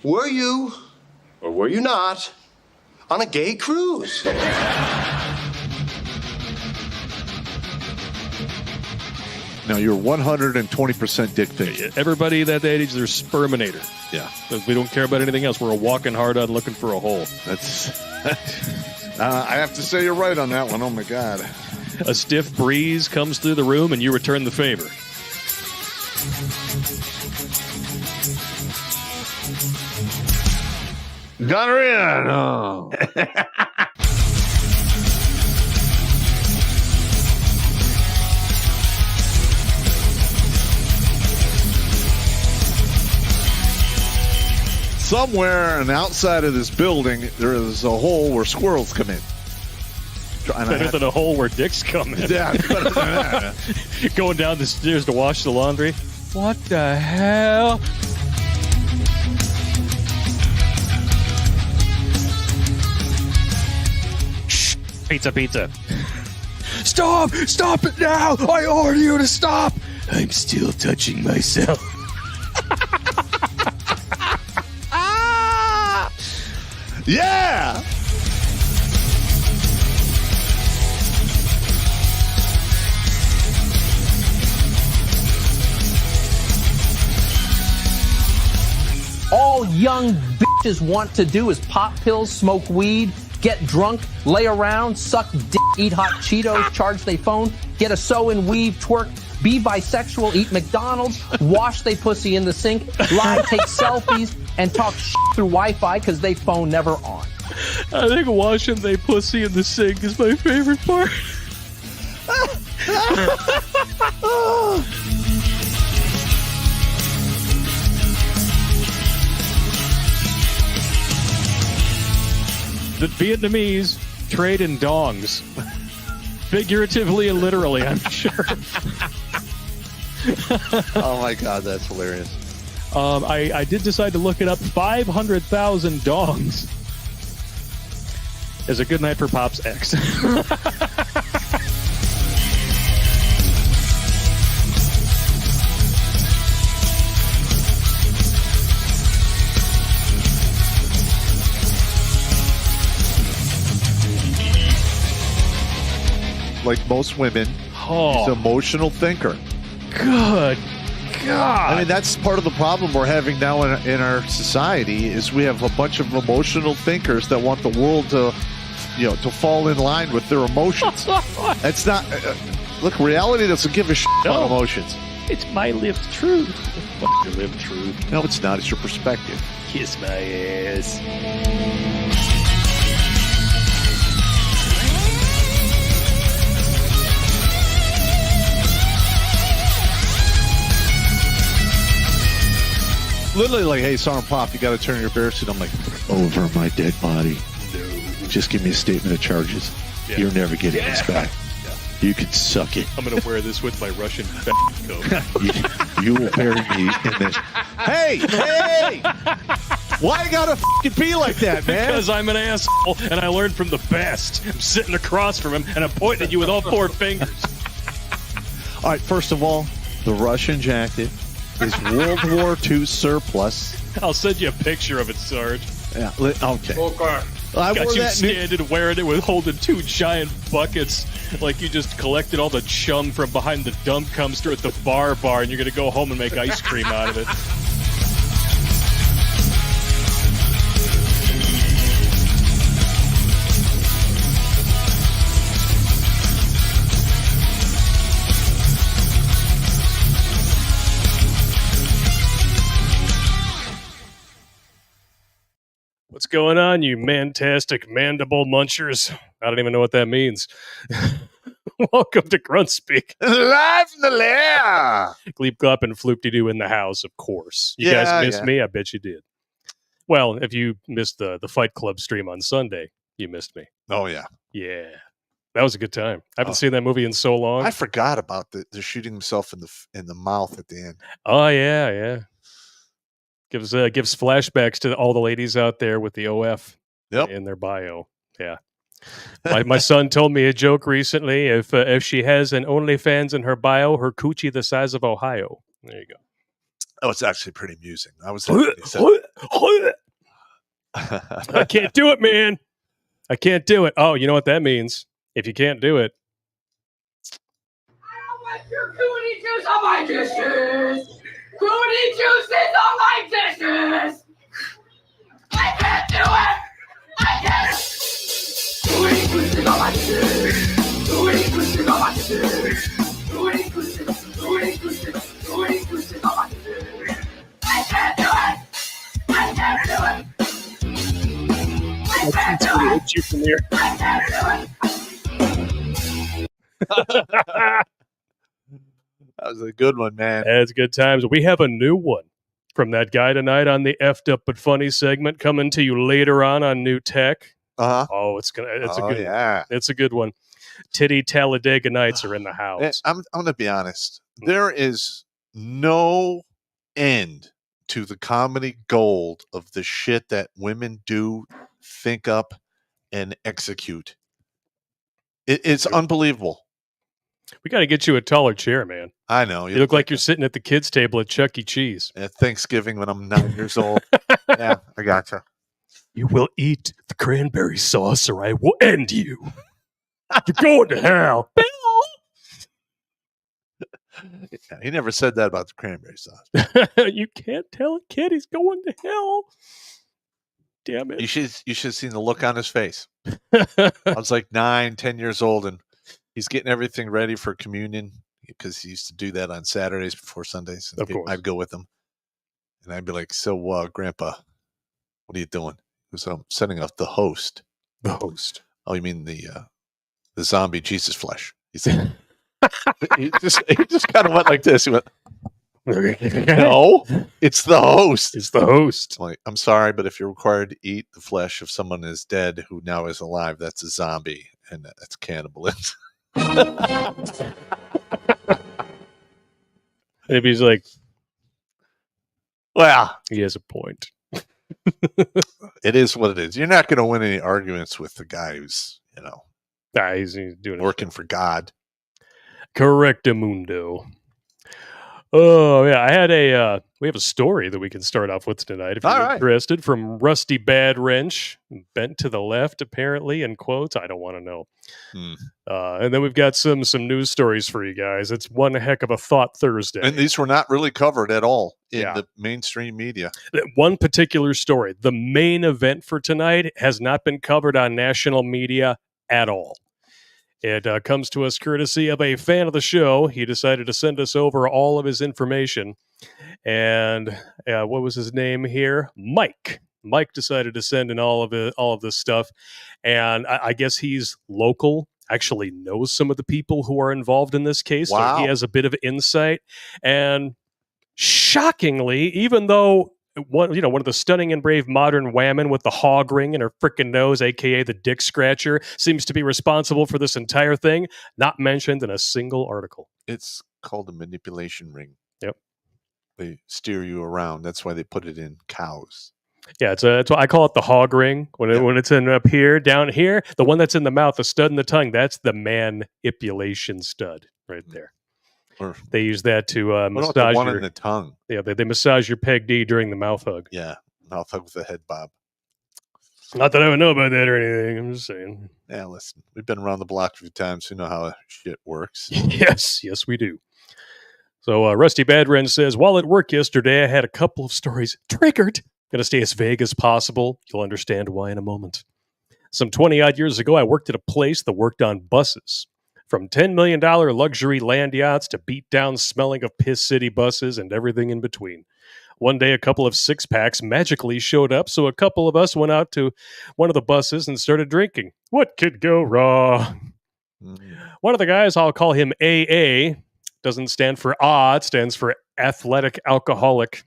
Were you, or were you not, on a gay cruise? Now, you're 120% dick pic. Everybody that age, they're sperminator. Yeah. We don't care about anything else. We're a walking hard on looking for a hole. That's... I have to say you're right on that one. Oh, my God. A stiff breeze comes through the room, and you return the favor. Gonorrhea. Oh. Somewhere on the outside of this building, there is a hole where squirrels come in. Better than a hole where dicks come in. Yeah, better than that. Going down the stairs to wash the laundry. What the hell? Shh. Pizza. Stop! Stop it now! I order you to stop! I'm still touching myself. Yeah! All young bitches want to do is pop pills, smoke weed, get drunk, lay around, suck dick, eat hot Cheetos, charge they phone, get a sew and weave, twerk, be bisexual, eat McDonald's, wash they pussy in the sink, lie, take selfies, and talk shit through Wi-Fi because they phone never on. I think washing they pussy in the sink is my favorite part. The Vietnamese trade in dongs. Figuratively and literally, I'm sure. Oh, my God, that's hilarious. I did decide to look it up. 500,000 dongs is a good night for Pop's ex. Like most women, he's an emotional thinker. Good God. I mean, that's part of the problem we're having now in our society is we have a bunch of emotional thinkers that want the world to, to fall in line with their emotions. It's not... look, reality doesn't give a shit about emotions. It's my lived truth. Fuck your lived truth. No, it's not. It's your perspective. Kiss my ass. Literally like, hey, Sergeant Pop, you got to turn your bear suit. I'm like, over my dead body. No. Just give me a statement of charges. Yeah. You're never getting this back. Yeah. You can suck it. I'm going to wear this with my Russian coat. you will bury me in this. Hey! Why you gotta fucking be like that, man? Because I'm an asshole, and I learned from the best. I'm sitting across from him, and I'm pointing at you with all four fingers. All right, first of all, the Russian jacket is World War II surplus. I'll send you a picture of it, Sarge. Yeah, okay. I got you standing wearing it with holding two giant buckets like you just collected all the chum from behind the dump dumpster at the bar, and you're going to go home and make ice cream out of it. What's going on, you mantastic mandible munchers? I don't even know what that means. Welcome to Grunt Speak. Live from the lair. Gleep Glop and Floop-de-doo in the house, of course. You guys missed me? I bet you did. Well, if you missed the Fight Club stream on Sunday, you missed me. Oh, yeah. Yeah. That was a good time. I haven't seen that movie in so long. I forgot about the shooting himself in the mouth at the end. Oh, yeah. Gives flashbacks to all the ladies out there with the OF in their bio. Yeah. My son told me a joke recently. If she has an OnlyFans in her bio, her coochie the size of Ohio. There you go. Oh, it's actually pretty amusing. I was I can't do it, man. I can't do it. Oh, you know what that means? If you can't do it. I don't want your cootie juice on my dishes. Cootie juices on my dishes. I can't do it. I can't. Cootie juices on my dishes. Cootie juices on my dishes. Cootie juices. Cootie juices. Cootie juices on my dishes. I can't do it. I can't do it. I can't do it. You from here. I can't do it. That was a good one, man. That's good times. We have a new one from that guy tonight on the Effed Up But Funny segment coming to you later on New Tech. Uh-huh. Oh, it's a good yeah. It's a good one. Titty Talladega Nights are in the house. I'm going to be honest. There is no end to the comedy gold of the shit that women do, think up, and execute. It's unbelievable. We got to get you a taller chair, man. I know. You look like you're sitting at the kids' table at Chuck E. Cheese. At Thanksgiving when I'm 9 years old. Yeah, I gotcha. You will eat the cranberry sauce or I will end you. You're going to hell. Bill! Yeah, he never said that about the cranberry sauce. You can't tell a kid he's going to hell. Damn it. You should have seen the look on his face. I was like 9, 10 years old, and he's getting everything ready for communion because he used to do that on Saturdays before Sundays. Of course. I'd go with him, and I'd be like, "So, Grandpa, what are you doing?" So I'm setting up the host. The host. Oh, you mean the zombie Jesus flesh? He said. he just kind of went like this. He went, "No, it's the host. It's the host." I'm like, I'm sorry, but if you're required to eat the flesh of someone who is dead who now is alive, that's a zombie, and that's cannibalism. Maybe he's like, well, he has a point. It is what it is. You're not going to win any arguments with the guy who's, He's doing working for God. Correctamundo. Oh, yeah. I had we have a story that we can start off with tonight if you're interested, from Rusty Bad Wrench, bent to the left, apparently, in quotes. I don't want to know. And then we've got some news stories for you guys. It's one heck of a Thought Thursday. And these were not really covered at all in the mainstream media. One particular story, the main event for tonight, has not been covered on national media at all. It comes to us courtesy of a fan of the show. He decided to send us over all of his information. And what was his name here? Mike. Mike decided to send in all of this stuff. And I guess he's local, actually knows some of the people who are involved in this case. Wow. So he has a bit of insight. And shockingly, even though one of the stunning and brave modern whammon with the hog ring in her frickin' nose, aka the dick scratcher, seems to be responsible for this entire thing, not mentioned in a single article. It's called a manipulation ring. Yep. They steer you around. That's why they put it in cows. Yeah, it's what I call it, the hog ring. When it's in up here, down here, the one that's in the mouth, the stud in the tongue, that's the manipulation stud right there. Or they use that to massage the one in the tongue. Yeah, they massage your peg D during the mouth hug. Yeah, mouth hug with the head bob. Not that I would know about that or anything. I'm just saying. Yeah, listen, we've been around the block a few times. We know how shit works. Yes, we do. So Rusty Badren says, while at work yesterday, I had a couple of stories triggered. Going to stay as vague as possible. You'll understand why in a moment. Some 20-odd years ago, I worked at a place that worked on buses. From $10 million luxury land yachts to beat-down smelling of piss city buses and everything in between. One day, a couple of six-packs magically showed up, so a couple of us went out to one of the buses and started drinking. What could go wrong? One of the guys, I'll call him AA, doesn't stand for it stands for athletic alcoholic.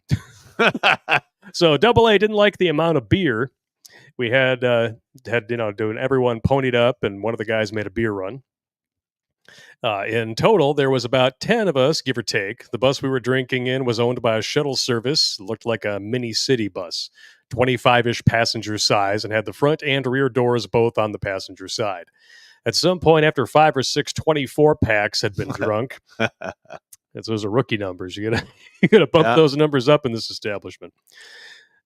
So AA didn't like the amount of beer. We had doing everyone ponied up, and one of the guys made a beer run. In total, there was about 10 of us, give or take. The bus we were drinking in was owned by a shuttle service. It looked like a mini city bus, 25-ish passenger size, and had the front and rear doors both on the passenger side. At some point, after 5 or 6 24-packs had been drunk, those are rookie numbers. You gotta bump those numbers up in this establishment.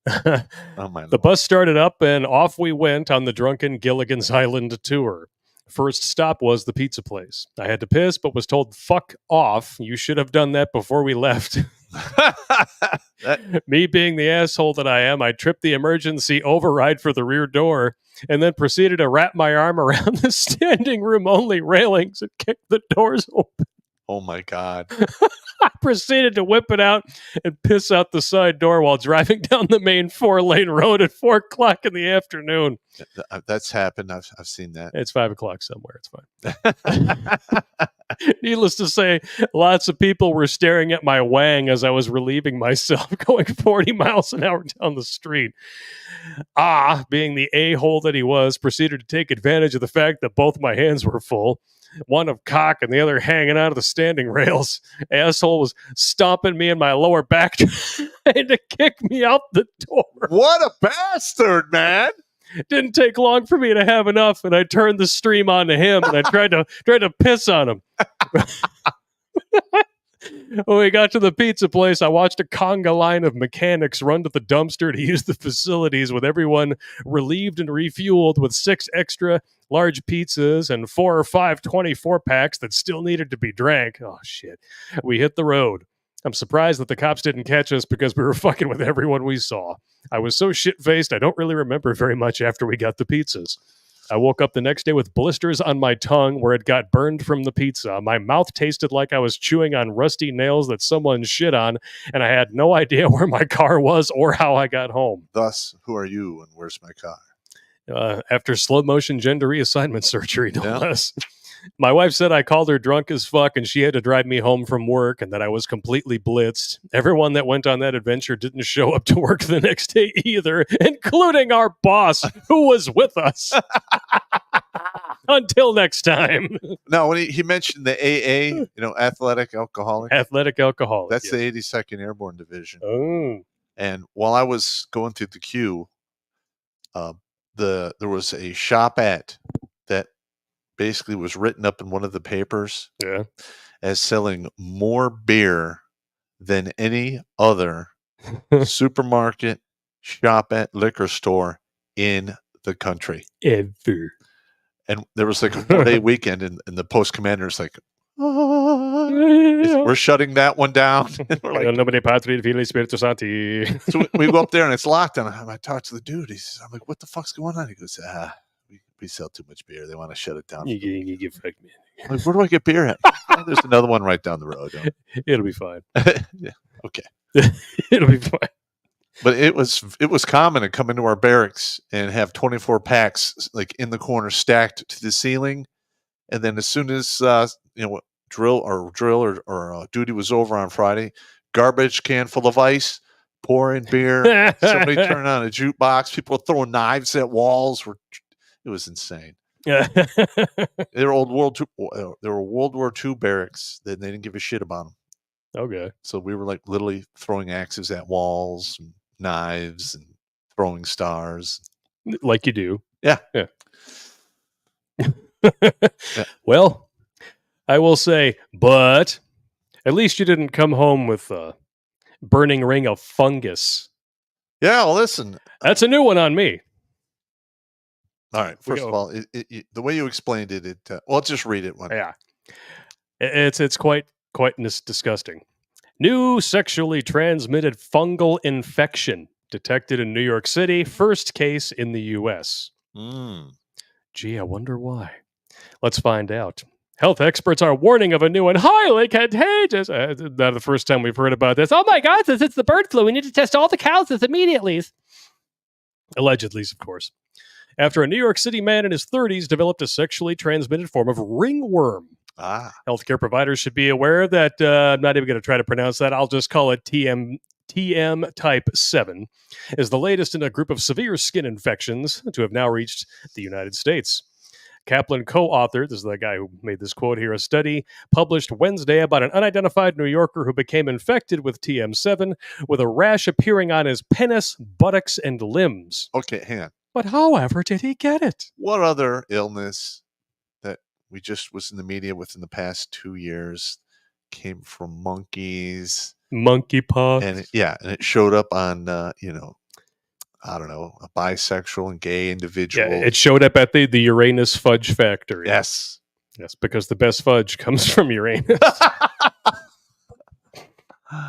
Oh, my The Lord. bus started up and off we went on the drunken Gilligan's Island tour. First stop was the pizza place. I had to piss, but was told, fuck off. You should have done that before we left. Me being the asshole that I am, I tripped the emergency override for the rear door and then proceeded to wrap my arm around the standing room only railings and kick the doors open. Oh, my God. I proceeded to whip it out and piss out the side door while driving down the main 4-lane road at 4 o'clock in the afternoon. That's happened. I've seen that. It's 5 o'clock somewhere. It's fine. Needless to say, lots of people were staring at my wang as I was relieving myself, going 40 miles an hour down the street. Being the a-hole that he was, proceeded to take advantage of the fact that both my hands were full, one of cock and the other hanging out of the standing rails. Asshole was stomping me in my lower back trying to kick me out the door. What a bastard, man. Didn't take long for me to have enough, and I turned the stream onto him, and I tried to piss on him. When we got to the pizza place, I watched a conga line of mechanics run to the dumpster to use the facilities, with everyone relieved and refueled with 6 extra large pizzas and 4 or 5 24-packs that still needed to be drank. Oh, shit. We hit the road. I'm surprised that the cops didn't catch us because we were fucking with everyone we saw. I was so shit-faced, I don't really remember very much after we got the pizzas. I woke up the next day with blisters on my tongue where it got burned from the pizza. My mouth tasted like I was chewing on rusty nails that someone shit on, and I had no idea where my car was or how I got home. Thus, who are you and where's my car? After slow-motion gender reassignment surgery, no less. My wife said I called her drunk as fuck and she had to drive me home from work and that I was completely blitzed. Everyone that went on that adventure didn't show up to work the next day either, including our boss, who was with us. Until next time. No, when he mentioned the AA, athletic alcoholic. Athletic alcoholic. That's the 82nd Airborne Division. Oh. And while I was going through the queue, there was a shopette that basically was written up in one of the papers as selling more beer than any other supermarket, shopette, liquor store in the country. Ever. And there was like a 4-day weekend, and the post commander's like, we're shutting that one down. Like, Nobody Patri Filii Spiritus Sancti. So we go up there and it's locked, and I talk to the dude. I'm like, what the fuck's going on? He goes, we sell too much beer. They want to shut it down. You give fuck me. I'm like, where do I get beer at? Oh, there's another one right down the road. It'll be fine. Yeah, okay. It'll be fine. But it was common to come into our barracks and have 24 packs like in the corner stacked to the ceiling, and then as soon as drill or duty was over on Friday, garbage can full of ice, pouring beer. Somebody turned on a jukebox. People were throwing knives at walls. It was insane. Yeah. They were World War II barracks. They didn't give a shit about them. Okay. So we were like literally throwing axes at walls, and knives, and throwing stars. Like you do. Yeah. Yeah. Well, I will say, but at least you didn't come home with a burning ring of fungus. Yeah, well, listen. That's a new one on me. All right. First of all, the way you explained it, well, just read it. Yeah. It's quite disgusting. New sexually transmitted fungal infection detected in New York City. First case in the U.S. Gee, I wonder why. Let's find out. Health experts are warning of a new and highly contagious... not the first time we've heard about this. Oh my God, this is the bird flu. We need to test all the cows immediately. Allegedly, of course. After a New York City man in his 30s developed a sexually transmitted form of ringworm. Healthcare providers should be aware that, I'm not even going to try to pronounce that. I'll just call it TM type 7, is the latest in a group of severe skin infections to have now reached the United States. Kaplan co-authored, this is the guy who made this quote here, a study published Wednesday about an unidentified New Yorker who became infected with TM7 with a rash appearing on his penis, buttocks, and limbs. Okay, hang on. But however did he get it? What other illness that we just was in the media within the past 2 years came from monkeys? Monkeypox. And it showed up on, I don't know, a bisexual and gay individual. Yeah, it showed up at the Uranus fudge factory. Yes. Yes, because the best fudge comes from Uranus.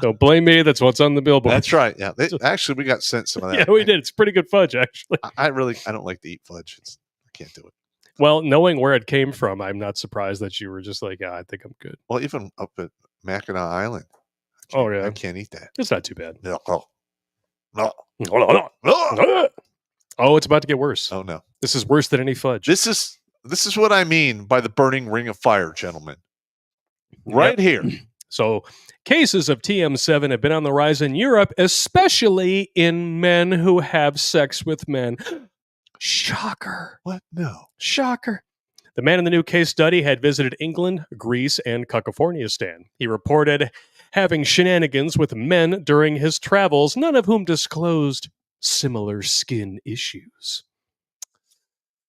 Don't blame me. That's what's on the billboard. That's right. Yeah. Actually, we got sent some of that. Yeah, we did. It's pretty good fudge, actually. I don't like to eat fudge. I can't do it. Well, knowing where it came from, I'm not surprised that you were just like, I think I'm good. Well, even up at Mackinac Island. I can't eat that. It's not too bad. No. Oh, it's about to get worse. Oh, no. This is worse than any fudge. This is what I mean by the burning ring of fire, gentlemen. Right here. So cases of TM7 have been on the rise in Europe, especially in men who have sex with men. Shocker. What? No. Shocker. The man in the new case study had visited England, Greece, and Kakafoniistan. He reported having shenanigans with men during his travels, none of whom disclosed similar skin issues.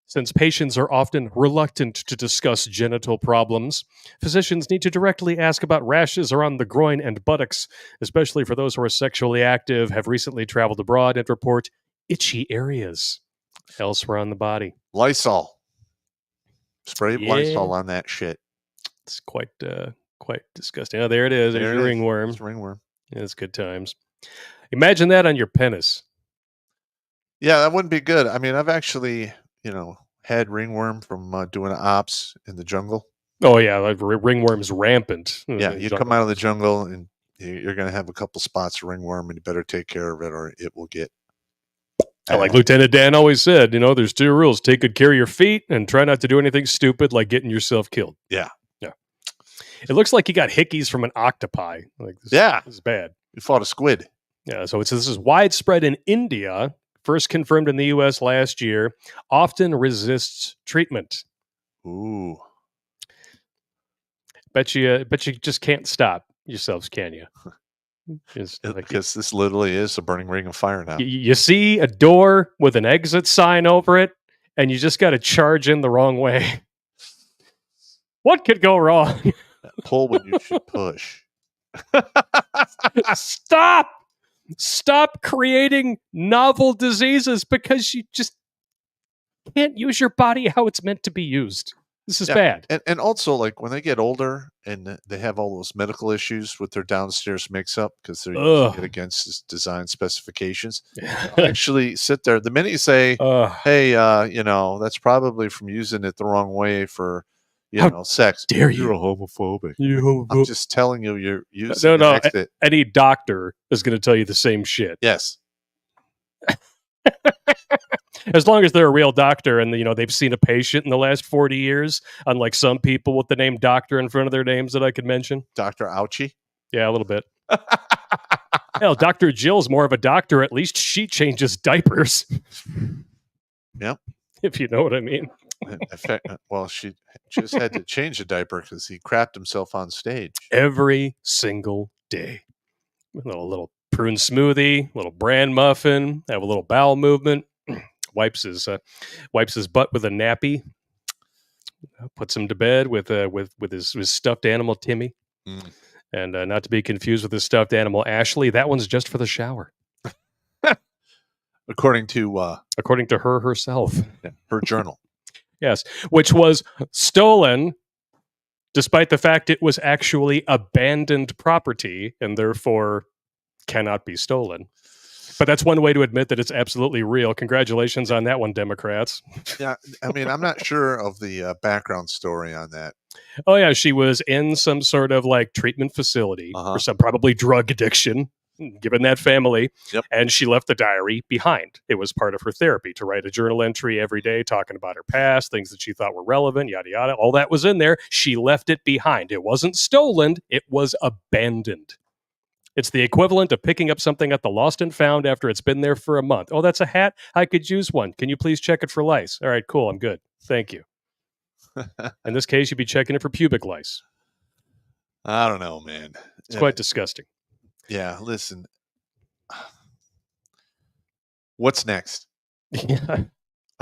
Since patients are often reluctant to discuss genital problems, physicians need to directly ask about rashes around the groin and buttocks, especially for those who are sexually active, have recently traveled abroad, and report itchy areas elsewhere on the body. Lysol. Spray Lysol on that shit. It's quite disgusting. Oh, there it is. There's your ringworm. It's ringworm. Yeah, it's good times. Imagine that on your penis. Yeah, that wouldn't be good. I mean, I've actually, had ringworm from doing ops in the jungle. Oh, yeah. Like ringworm's rampant. Yeah, you come out of the jungle and you're going to have a couple spots of ringworm and you better take care of it or it will get... Like Lieutenant Dan always said, there's 2 rules. Take good care of your feet and try not to do anything stupid like getting yourself killed. Yeah. Yeah. It looks like he got hickeys from an octopi. This is bad. You fought a squid. Yeah, so this is widespread in India, first confirmed in the U.S. last year, often resists treatment. Ooh. Bet you just can't stop yourselves, can you? Because this literally is a burning ring of fire now. You see a door with an exit sign over it, and you just got to charge in the wrong way. What could go wrong? Pull when you should push. Stop creating novel diseases because you just can't use your body how it's meant to be used. This is bad. And also, like, when they get older and they have all those medical issues with their downstairs mix-up because they're using it against his design specifications, actually sit there. The minute you say, hey, that's probably from using it the wrong way for, sex. Dare you? You're a homophobic. I'm I'm just telling you, you're using it. Any doctor is going to tell you the same shit. Yes. As long as they're a real doctor and they've seen a patient in the last 40 years, unlike some people with the name doctor in front of their names that I could mention. Dr. Ouchie? Yeah, a little bit. Hell, Dr. Jill's more of a doctor. At least she changes diapers. Yep. If you know what I mean. In fact, well, she just had to change a diaper because he crapped himself on stage. Every single day. A little prune smoothie, a little bran muffin, have a little bowel movement. Wipes his butt with a nappy. Puts him to bed with his stuffed animal Timmy, and not to be confused with his stuffed animal Ashley. That one's just for the shower, according to her herself. Her journal. Yes, which was stolen, despite the fact it was actually abandoned property and therefore cannot be stolen. But that's one way to admit that it's absolutely real. Congratulations on that one, Democrats. Yeah, I mean, I'm not sure of the background story on that. Oh, yeah, she was in some sort of treatment facility for some probably drug addiction, given that family. Yep. And she left the diary behind. It was part of her therapy to write a journal entry every day talking about her past, things that she thought were relevant, yada, yada. All that was in there. She left it behind. It wasn't stolen. It was abandoned. It's the equivalent of picking up something at the lost and found after it's been there for a month. Oh, that's a hat? I could use one. Can you please check it for lice? All right, cool. I'm good. Thank you. In this case, you'd be checking it for pubic lice. I don't know, man. It's quite disgusting. Yeah, listen. What's next? Yeah.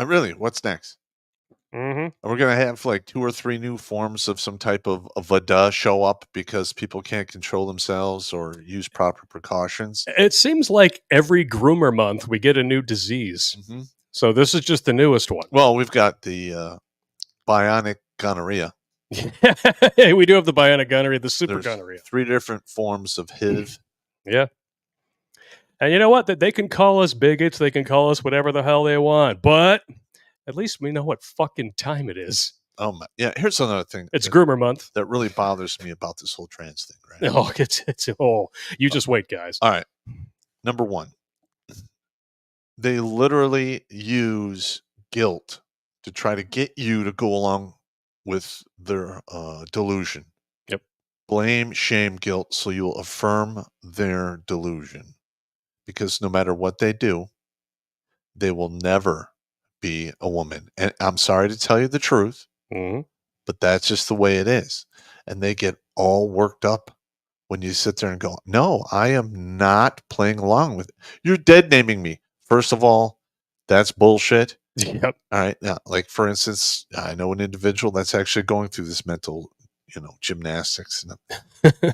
Really, what's next? And we're going to have like 2 or 3 new forms of some type of VADA show up because people can't control themselves or use proper precautions. It seems like every groomer month we get a new disease. So this is just the newest one. Well, we've got the bionic gonorrhea. We do have the bionic gonorrhea, the super gonorrhea. 3 different forms of HIV. Yeah. And you know what? They can call us bigots. They can call us whatever the hell they want. But at least we know what fucking time it is. Oh my! Yeah, here's another thing. It's groomer month. That really bothers me about this whole trans thing, right? Oh, you just wait, guys. All right. Number 1, they literally use guilt to try to get you to go along with their delusion. Yep. Blame, shame, guilt, so you'll affirm their delusion. Because no matter what they do, they will never be a woman. And I'm sorry to tell you the truth, but that's just the way it is. And they get all worked up when you sit there and go, no, I am not playing along with it. You're dead naming me. First of all, that's bullshit. Yep. All right. Now, like, for instance, I know an individual that's actually going through this mental, gymnastics. And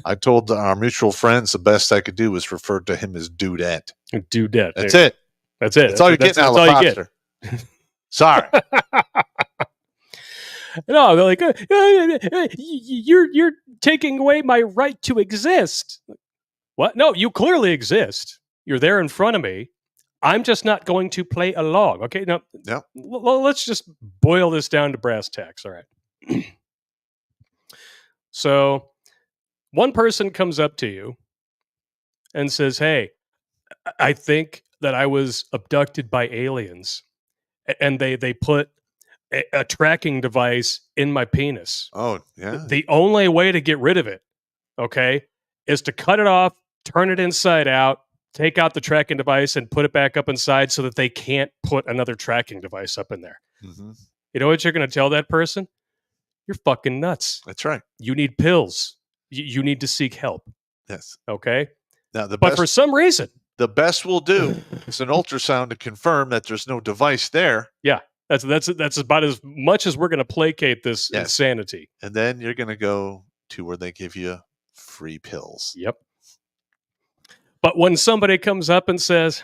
I told our mutual friends the best I could do was refer to him as Dudette. Dudette. That's it. That's it. That's all you're getting out of the lobster. Sorry. No, they're like, you're taking away my right to exist. What? No, you clearly exist. You're there in front of me. I'm just not going to play along. Okay, now let's just boil this down to brass tacks. All right. So one person comes up to you and says, hey, I think that I was abducted by aliens. And they put a tracking device in my penis. Oh, yeah. The only way to get rid of it, okay, is to cut it off, turn it inside out, take out the tracking device, and put it back up inside so that they can't put another tracking device up in there. You know what you're going to tell that person? You're fucking nuts. That's right. You need pills. You need to seek help. Yes. Okay? Now, but for some reason, the best we'll do is an ultrasound to confirm that there's no device there. Yeah. That's about as much as we're going to placate this insanity. And then you're going to go to where they give you free pills. Yep. But when somebody comes up and says,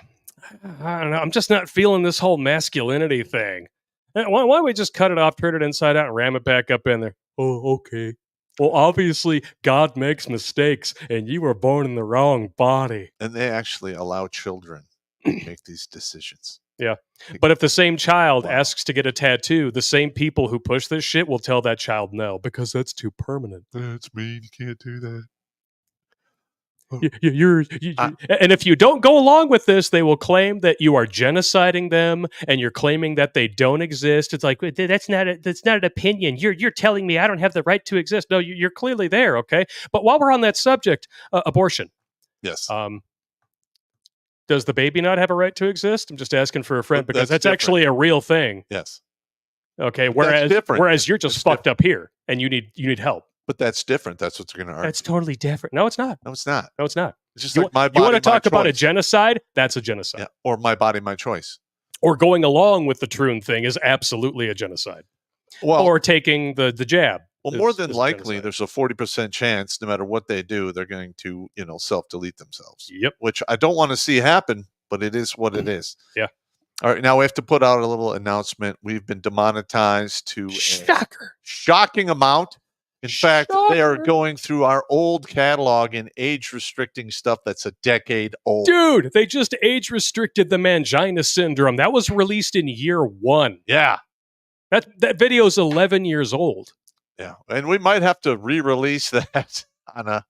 I don't know, I'm just not feeling this whole masculinity thing. Why don't we just cut it off, turn it inside out, and ram it back up in there? Oh, okay. Well, obviously, God makes mistakes, and you were born in the wrong body. And they actually allow children to make these decisions. Yeah. But if the same child asks to get a tattoo, the same people who push this shit will tell that child no, because that's too permanent. That's mean. You can't do that. And if you don't go along with this, they will claim that you are genociding them, and you're claiming that they don't exist. It's like, that's not an opinion. You're telling me I don't have the right to exist. No, you're clearly there. Okay. But while we're on that subject, abortion. Yes. Does the baby not have a right to exist? I'm just asking for a friend, because that's actually a real thing. Yes. Okay. Whereas you're just fucked up here, and you need help. But that's different. That's what they're going to argue. That's totally different. No, it's not. No, it's not. No, it's not. It's just like my body, you want to talk my about a choice. genocide? That's a genocide. Yeah. Or my body, my choice. Or going along with the Troon thing is absolutely a genocide. Well, or taking the jab. Well, more than likely, there's a 40% chance, no matter what they do, they're going to, self-delete themselves. Yep. Which I don't want to see happen, but it is what it is. Yeah. All right. Now we have to put out a little announcement. We've been demonetized to a shocking amount. In fact, they are going through our old catalog and age restricting stuff that's a decade old. Dude, they just age restricted the Mangina Syndrome. That was released in year 1. Yeah. That video is 11 years old. Yeah. And we might have to re-release that on a...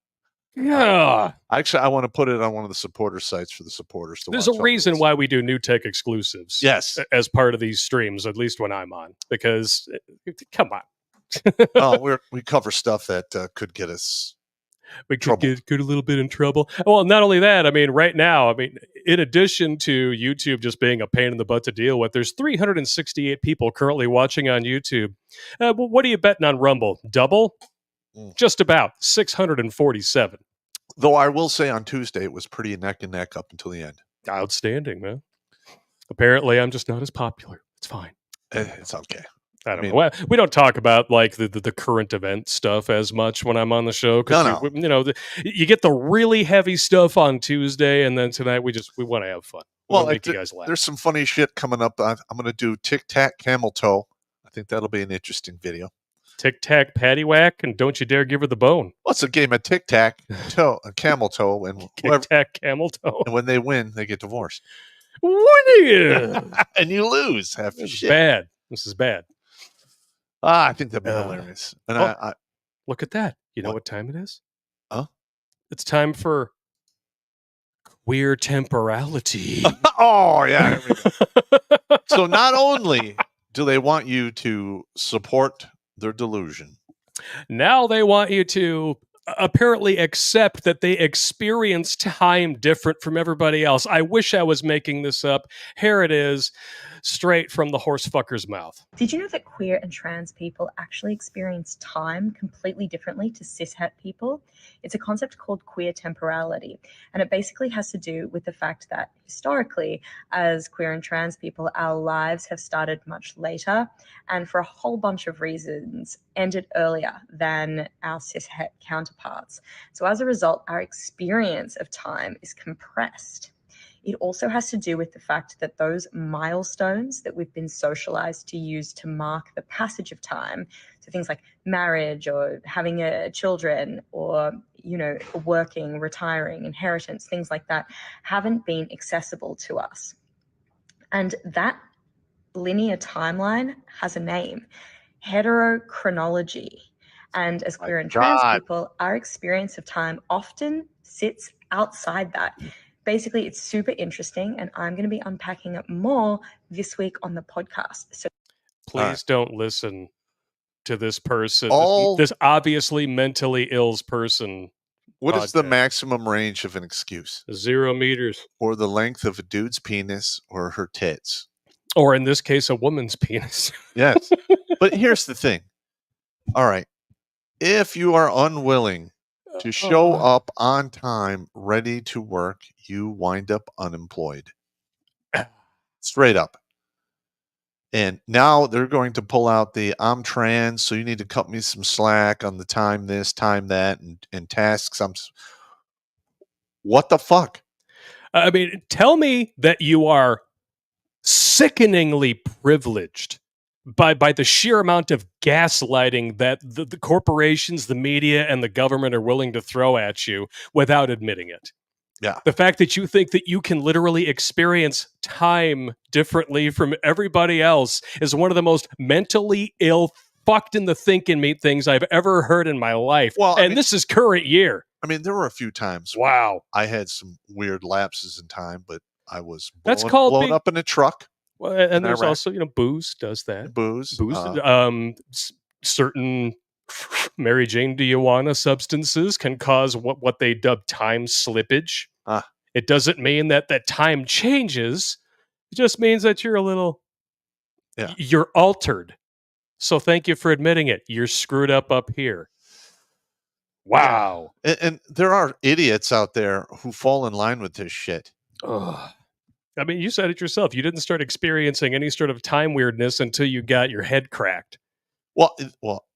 Yeah. Actually, I want to put it on one of the supporter sites for the supporters to watch. There's a reason why we do new tech exclusives. Yes. As part of these streams, at least when I'm on. Because, come on. We cover stuff that could get us we could get a little bit in trouble. Well, not only that, right now, in addition to YouTube just being a pain in the butt to deal with, there's 368 people currently watching on YouTube. What are you betting on Rumble? Double? Just about 647. Though I will say on Tuesday it was pretty neck and neck up until the end. Outstanding, man. Apparently, I'm just not as popular. It's fine. It's okay. I don't know. Well, we don't talk about like the current event stuff as much when I'm on the show because you get the really heavy stuff on Tuesday, and then tonight we want to have fun. Well, make you guys laugh. There's some funny shit coming up. I'm going to do Tic Tac Camel Toe. I think that'll be an interesting video. Tic Tac Patty Whack, and don't you dare give her the bone. Well, it's a game of Tic Tac Toe, Camel Toe, and Tic Tac Camel Toe. And when they win, they get divorced. And you lose half the shit. Bad. This is bad. I think that'd be hilarious. And I look at that. You know what time it is? Huh? It's time for queer temporality. Oh, yeah. There we go. So not only do they want you to support their delusion, now they want you to apparently accept that they experience time different from everybody else. I wish I was making this up. Here it is, straight from the horsefucker's mouth. Did you know that queer and trans people actually experience time completely differently to cishet people? It's a concept called queer temporality, and it basically has to do with the fact that historically, as queer and trans people, our lives have started much later, and for a whole bunch of reasons, ended earlier than our cishet counterparts. So as a result, our experience of time is compressed. It also has to do with the fact that those milestones that we've been socialized to use to mark the passage of time, so things like marriage or having children or, working, retiring, inheritance, things like that, haven't been accessible to us. And that linear timeline has a name, heterochronology. And as queer and trans people, our experience of time often sits outside that. Basically, it's super interesting, and I'm going to be unpacking it more this week on the podcast. So please don't listen to this person, this obviously mentally ill person. What is the maximum range of an excuse? 0 meters. Or the length of a dude's penis or her tits. Or in this case, a woman's penis. Yes. But here's the thing. All right. If you are unwilling to show up on time, ready to work, you wind up unemployed. Straight up. And now they're going to pull out the I'm trans, so you need to cut me some slack on the time this, time that, and tasks. What the fuck? I mean, tell me that you are sickeningly privileged by the sheer amount of gaslighting that the corporations, the media, and the government are willing to throw at you without admitting it. Yeah. The fact that you think that you can literally experience time differently from everybody else is one of the most mentally ill, fucked in the thinking meat things I've ever heard in my life. Well, this is current year. I mean, there were a few times. Wow. I had some weird lapses in time, but I was blown up in a truck. Well, and there's also, booze does that. Booze. Certain Mary Jane Diawana substances can cause what they dub time slippage. It doesn't mean that time changes. It just means that you're a little, you're altered. So thank you for admitting it. You're screwed up here. Wow. Yeah. And there are idiots out there who fall in line with this shit. Ugh. I mean, you said it yourself. You didn't start experiencing any sort of time weirdness until you got your head cracked. Well,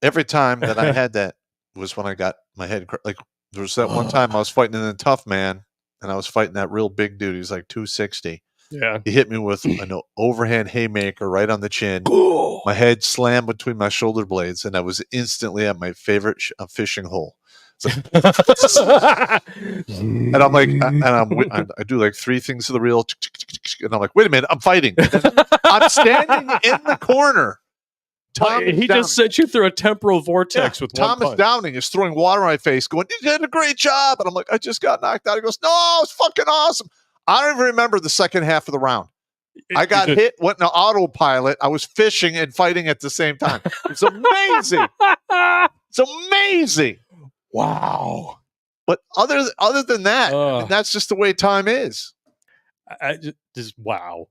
every time that I had that was when I got my head cracked. Like, there was that one time I was fighting in a tough man, and I was fighting that real big dude. He was like 260. Yeah. He hit me with an overhand haymaker right on the chin. My head slammed between my shoulder blades, and I was instantly at my favorite fishing hole. And I'm like, I do like 3 things to the reel, and I'm like, wait a minute, I'm fighting. I'm standing in the corner. He just sent you through a temporal vortex with Thomas Downing is throwing water in my face, going, "You did a great job," and I'm like, "I just got knocked out." He goes, "No, it's fucking awesome." I don't even remember the second half of the round. I got hit, went in an autopilot. I was fishing and fighting at the same time. It's amazing. It's amazing. Wow. But other than that, I mean, that's just the way time is. I just wow.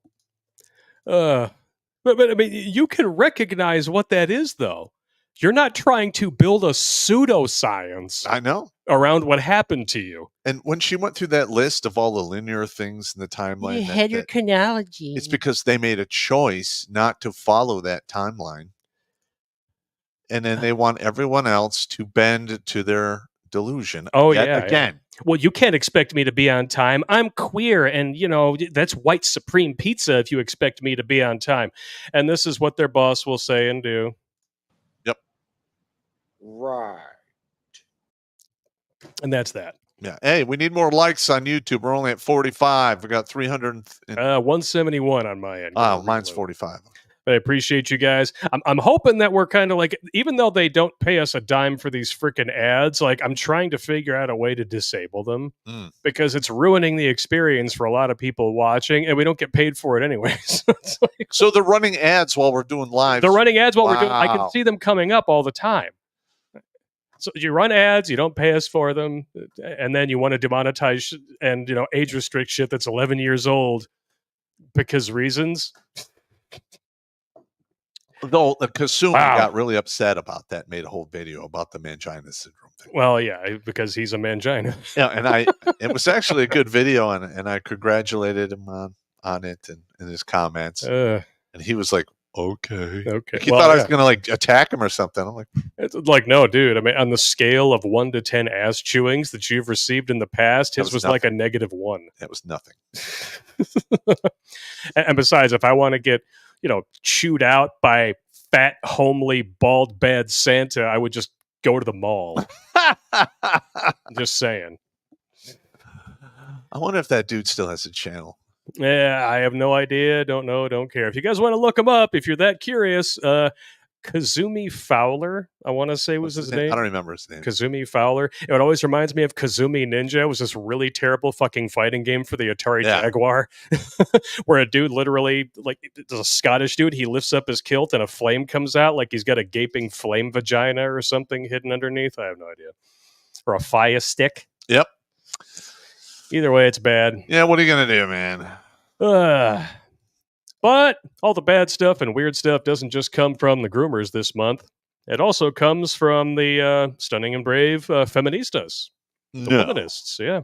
But I mean, you can recognize what that is, though. You're not trying to build a pseudoscience. I know. Around what happened to you. And when she went through that list of all the linear things in the timeline, heterochronology. It's because they made a choice not to follow that timeline. and then they want everyone else to bend to their delusion. Oh, yet yeah. again. Well, you can't expect me to be on time. I'm queer, and, that's white supreme pizza if you expect me to be on time. And this is what their boss will say and do. Yep. Right. And that's that. Yeah. Hey, we need more likes on YouTube. We're only at 45. We got 300. 171 on my end. Oh, mine's 45. But I appreciate you guys. I'm hoping that we're kind of like, even though they don't pay us a dime for these freaking ads, like I'm trying to figure out a way to disable them because it's ruining the experience for a lot of people watching, and we don't get paid for it anyways. So they're running ads while we're doing live. They're running ads while we're doing. I can see them coming up all the time. So you run ads, you don't pay us for them, and then you want to demonetize and age restrict shit that's 11 years old because reasons. Though Kasumi got really upset about that, made a whole video about the mangina syndrome thing. Well, yeah, because he's a mangina. Yeah, and it was actually a good video, and I congratulated him on it and in his comments. And he was like, okay. Like he thought I was gonna like attack him or something. I'm like, it's like, no, dude. I mean, on the scale of 1 to 10 ass chewings that you've received in the past, his was like a -1. That was nothing. And besides, if I want to get chewed out by fat, homely, bald, bad Santa, I would just go to the mall. Just saying. I wonder if that dude still has a channel. Yeah, I have no idea. Don't know. Don't care. If you guys want to look him up, if you're that curious, Kazumi Fowler, I want to say was his name. I don't remember his name. Kazumi Fowler. It always reminds me of Kazumi Ninja. It was this really terrible fucking fighting game for the Atari Jaguar where a dude literally, like, it's a Scottish dude, he lifts up his kilt and a flame comes out like he's got a gaping flame vagina or something hidden underneath. I have no idea. Or a fire stick. Yep. Either way, it's bad. Yeah, what are you going to do, man? But all the bad stuff and weird stuff doesn't just come from the groomers this month. It also comes from the stunning and brave feministas, the feminists. Yeah,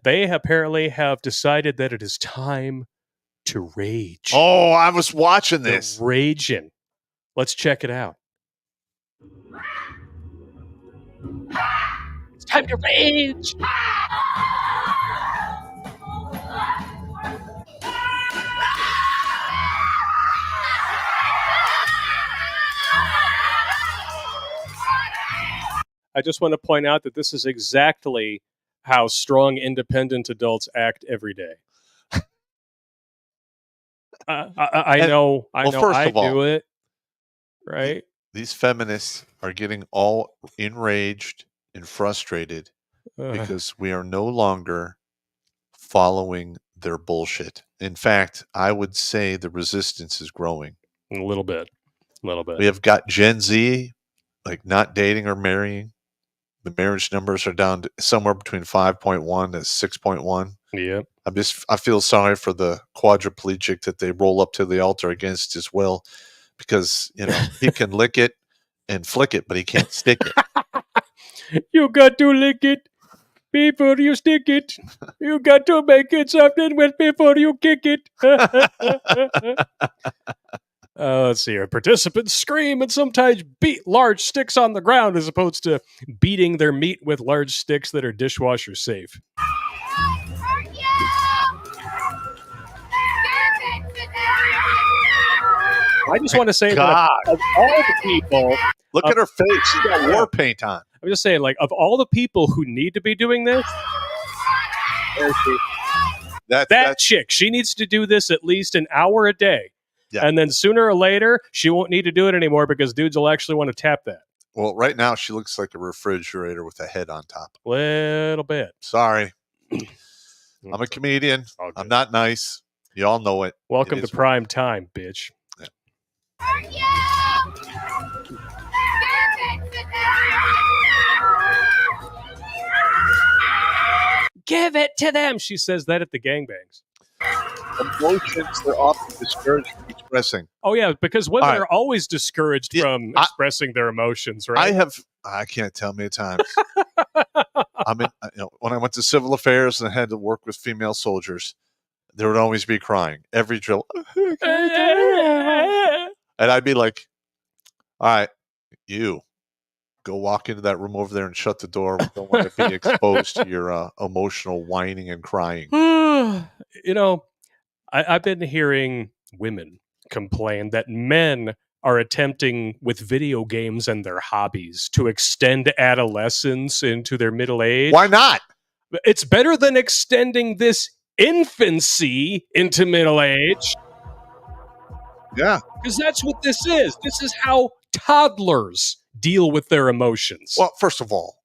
they apparently have decided that it is time to rage. Oh, I was watching this. They're raging. Let's check it out. It's time to rage. I just want to point out that this is exactly how strong, independent adults act every day. I know I do it, right? These feminists are getting all enraged and frustrated because we are no longer following their bullshit. In fact, I would say the resistance is growing. A little bit. We have got Gen Z, like, not dating or marrying. The marriage numbers are down to somewhere between 5.1 to 6.1. Yep. I feel sorry for the quadriplegic that they roll up to the altar against his will, because he can lick it and flick it, but he can't stick it. You got to lick it before you stick it. You got to make it soft and wet before you kick it. Let's see here. Participants scream and sometimes beat large sticks on the ground as opposed to beating their meat with large sticks that are dishwasher safe. I just want to say that of all the people... Look at her face. She's got war paint on. I'm just saying, like, of all the people who need to be doing this, that chick, she needs to do this at least an hour a day. Yeah. And then sooner or later, she won't need to do it anymore because dudes will actually want to tap that. Well, right now, she looks like a refrigerator with a head on top. Little bit. Sorry. I'm a comedian. I'm not nice. You all know it. Welcome to prime time, bitch. Yeah. Give it to them. She says that at the gangbangs. Emotions are often discouraged from expressing. Oh, yeah, because women are always discouraged from expressing their emotions, right? I can't tell how many times. When I went to civil affairs and I had to work with female soldiers, there would always be crying. Every drill. And I'd be like, all right, You go walk into that room over there and shut the door. We don't want to be exposed to your emotional whining and crying. You know, I've been hearing women complain that men are attempting with video games and their hobbies to extend adolescence into their middle age. Why not? It's better than extending this infancy into middle age. Yeah. Because that's what this is. This is how toddlers deal with their emotions. Well, first of all,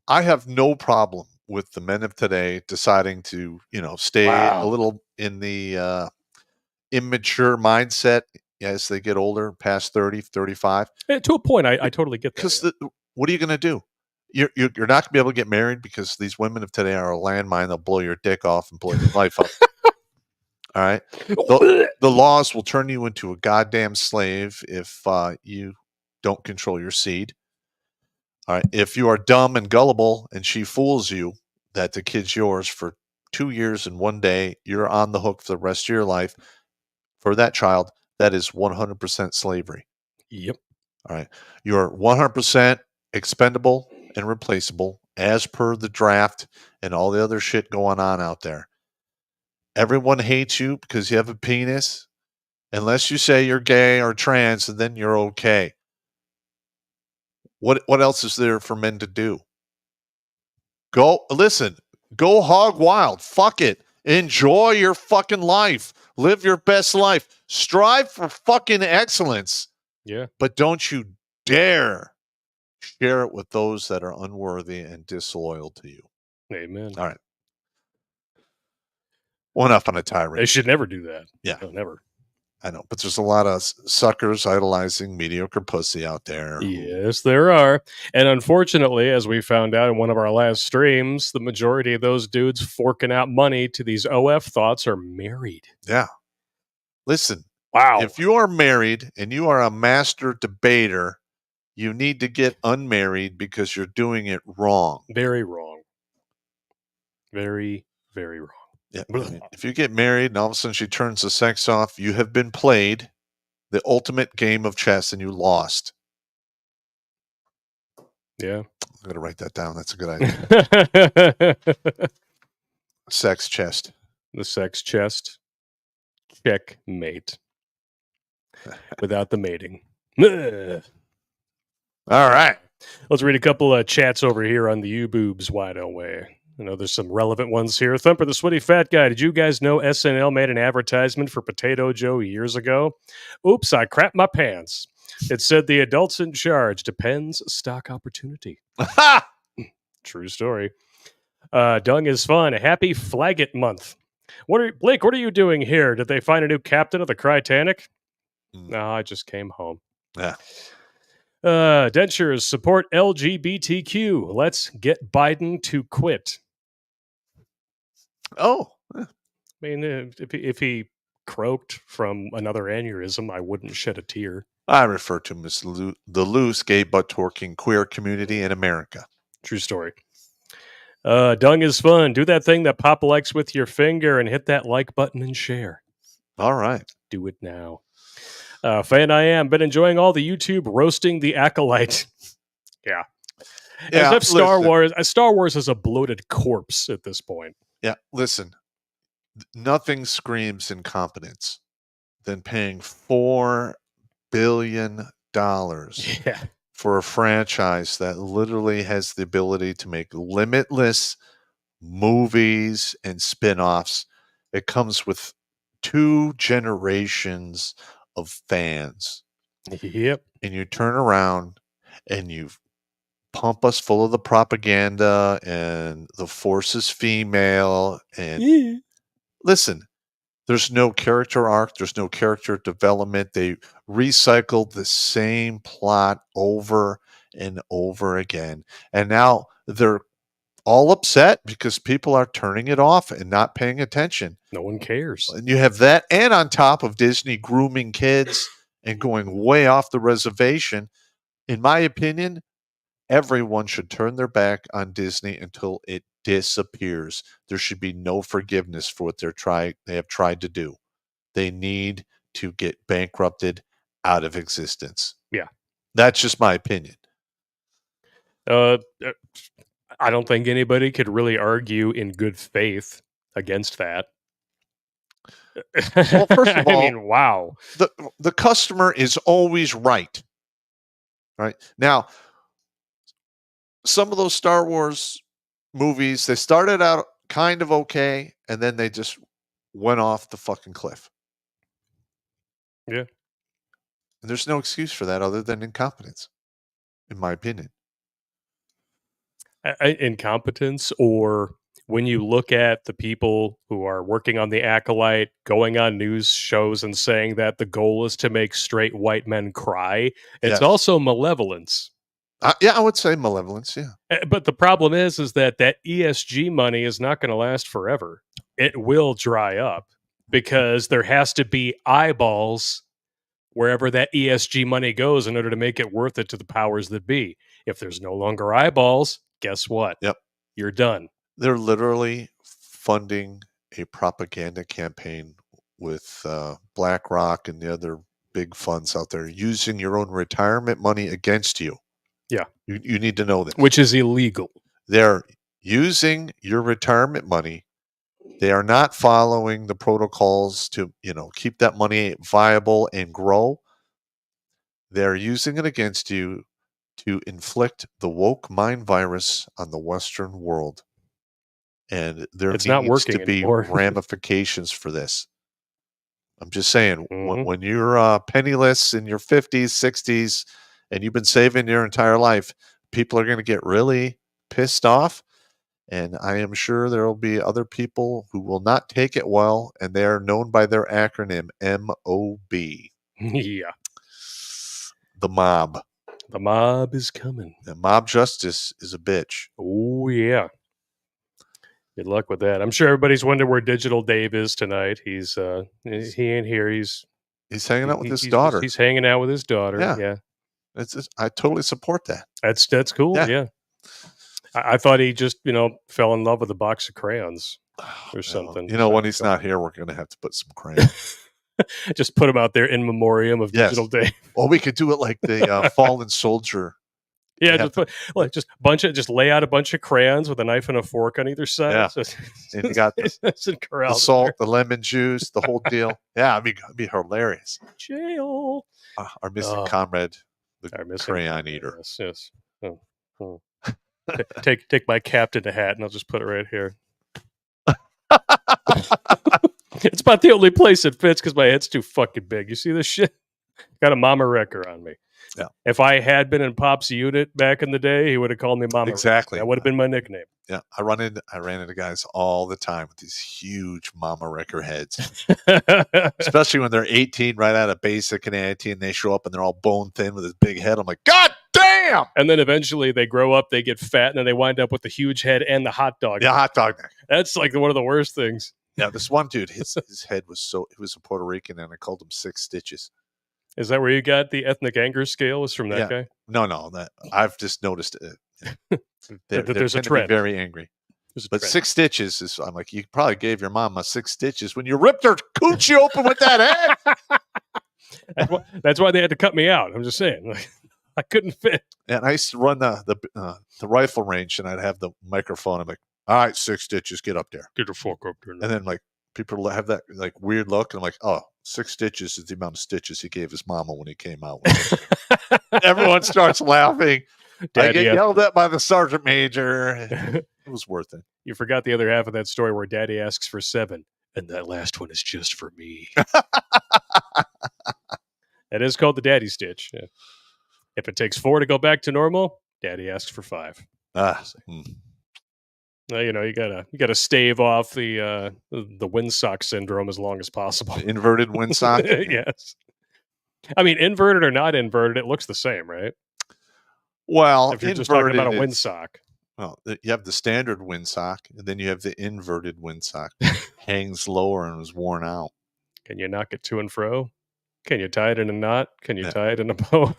I have no problem with the men of today deciding to, stay a little in the immature mindset as they get older, past 30, 35. To a point, I totally get that. Because what are you going to do? You're not going to be able to get married because these women of today are a landmine. They'll blow your dick off and blow your life up. All right. The laws will turn you into a goddamn slave if you don't control your seed. All right. If you are dumb and gullible and she fools you that the kid's yours for 2 years and 1 day, you're on the hook for the rest of your life for that child. That is 100% slavery. Yep. All right. You're 100% expendable and replaceable as per the draft and all the other shit going on out there. Everyone hates you because you have a penis, unless you say you're gay or trans, and then you're okay. What else is there for men to do? Go hog wild. Fuck it. Enjoy your fucking life. Live your best life. Strive for fucking excellence. Yeah. But don't you dare share it with those that are unworthy and disloyal to you. Amen. All right. One up on a tirade. They should never do that. Yeah. No, never. I know, but there's a lot of suckers idolizing mediocre pussy out there. Yes, there are. And unfortunately, as we found out in one of our last streams, the majority of those dudes forking out money to these OF thoughts are married. Yeah. Listen. Wow. If you are married and you are a master debater, you need to get unmarried because you're doing it wrong. Very wrong. Very, very wrong. Yeah. I mean, if you get married and all of a sudden she turns the sex off, you have been played the ultimate game of chess and you lost. Yeah. I'm going to write that down. That's a good idea. Sex chest. The sex chest. Checkmate. Without the mating. All right. Let's read a couple of chats over here on the U-boobs. Why don't we? I know there's some relevant ones here. Thumper the Sweaty Fat Guy. Did you guys know SNL made an advertisement for Potato Joe years ago? Oops, I crapped my pants. It said the adults in charge depends stock opportunity. True story. Dung is fun. Happy Flag It month. Blake, what are you doing here? Did they find a new captain of the Crytanic? No, I just came home. Yeah. Dentures support LGBTQ. Let's get Biden to quit. Oh. I mean, if he croaked from another aneurysm, I wouldn't shed a tear. I refer to him as the loose, gay, butt-twerking queer community in America. True story. Dung is fun. Do that thing that Papa likes with your finger and hit that like button and share. All right. Do it now. Fan I am. Been enjoying all the YouTube roasting the Acolyte. Yeah. As if Star Wars is a bloated corpse at this point. Yeah, listen. Nothing screams incompetence than paying $4 billion for a franchise that literally has the ability to make limitless movies and spin-offs. It comes with 2 generations of fans. Yep. And you turn around and you pump us full of the propaganda and the Force is female. And listen, there's no character arc. There's no character development. They recycled the same plot over and over again. And now they're all upset because people are turning it off and not paying attention. No one cares. And you have that, and on top of Disney grooming kids and going way off the reservation. In my opinion, everyone should turn their back on Disney until it disappears. There should be no forgiveness for what they have tried to do. They need to get bankrupted out of existence. Yeah. That's just my opinion. I don't think anybody could really argue in good faith against that. Well, first of all, I mean, wow. The customer is always right. Right? Now, some of those Star Wars movies, they started out kind of okay, and then they just went off the fucking cliff. Yeah. And there's no excuse for that other than incompetence, in my opinion. Incompetence, or when you look at the people who are working on the Acolyte, going on news shows and saying that the goal is to make straight white men cry, it's Yes. also malevolence. Yeah, I would say malevolence, yeah. But the problem is that ESG money is not going to last forever. It will dry up because there has to be eyeballs wherever that ESG money goes in order to make it worth it to the powers that be. If there's no longer eyeballs, guess what? Yep. You're done. They're literally funding a propaganda campaign with BlackRock and the other big funds out there using your own retirement money against you. Yeah. You need to know this. Which is illegal. They're using your retirement money. They are not following the protocols to, keep that money viable and grow. They're using it against you to inflict the woke mind virus on the Western world. And there It's not needs working to be anymore. ramifications for this. I'm just saying, Mhm. when you're penniless in your 50s, 60s, and you've been saving your entire life, people are going to get really pissed off. And I am sure there will be other people who will not take it well, and they are known by their acronym MOB. Yeah. The mob. The mob is coming. And mob justice is a bitch. Oh, yeah. Good luck with that. I'm sure everybody's wondering where Digital Dave is tonight. He's he ain't here. He's hanging out with his he's daughter. He's hanging out with his daughter. Yeah. I totally support that. That's cool. Yeah. I thought he just, fell in love with a box of crayons or something. When he's not here, we're going to have to put some crayons. Just put him out there in memoriam of Digital Dave. Well, we could do it like the fallen soldier. Yeah, just lay out a bunch of crayons with a knife and a fork on either side. Yeah. So, And you got the salt, the lemon juice, the whole deal. Yeah, it'd be hilarious. Jail. Our missing comrade, our missing crayon eater. Yes. Oh. Take my captain hat and I'll just put it right here. It's about the only place it fits because my head's too fucking big. You see this shit? Got a Mama Wrecker on me. Yeah. If I had been in Pop's unit back in the day, he would have called me Mama Exactly. Wrecker. That would have been my nickname. Yeah, I ran into guys all the time with these huge Mama Wrecker heads, especially when they're 18, right out of basic and 18, they show up and they're all bone thin with this big head. I'm like, God damn! And then eventually they grow up, they get fat, and then they wind up with the huge head and the hot dog. Yeah, hot dog neck. That's like one of the worst things. Yeah, this one dude, his head was he was a Puerto Rican, and I called him 6 Stitches. Is that where you got the ethnic anger scale? Was from that guy? No, that I've just noticed it. There's a trend. Very angry. But trend. 6 Stitches is. I'm like, you probably gave your mama 6 stitches when you ripped her coochie open with that head. That's why they had to cut me out. I'm just saying, like, I couldn't fit. And I used to run the rifle range, and I'd have the microphone. I'm like, all right, 6 Stitches, get up there. Get the fuck up there. And then like people have that like weird look, and I'm like, oh, 6 stitches is the amount of stitches he gave his mama when he came out. Everyone starts laughing. I get yelled at by the sergeant major. It was worth it. You forgot the other half of that story where Daddy asks for 7, and that last one is just for me. That is called the Daddy Stitch. Yeah. If it takes 4 to go back to normal, Daddy asks for 5. You gotta stave off the windsock syndrome as long as possible. The inverted windsock. Yes. I mean, inverted or not inverted, it looks the same, right? Well, if you're just talking about a windsock. Well, you have the standard windsock, and then you have the inverted windsock. Hangs lower and is worn out. Can you knock it to and fro? Can you tie it in a knot? Can you tie it in a bow?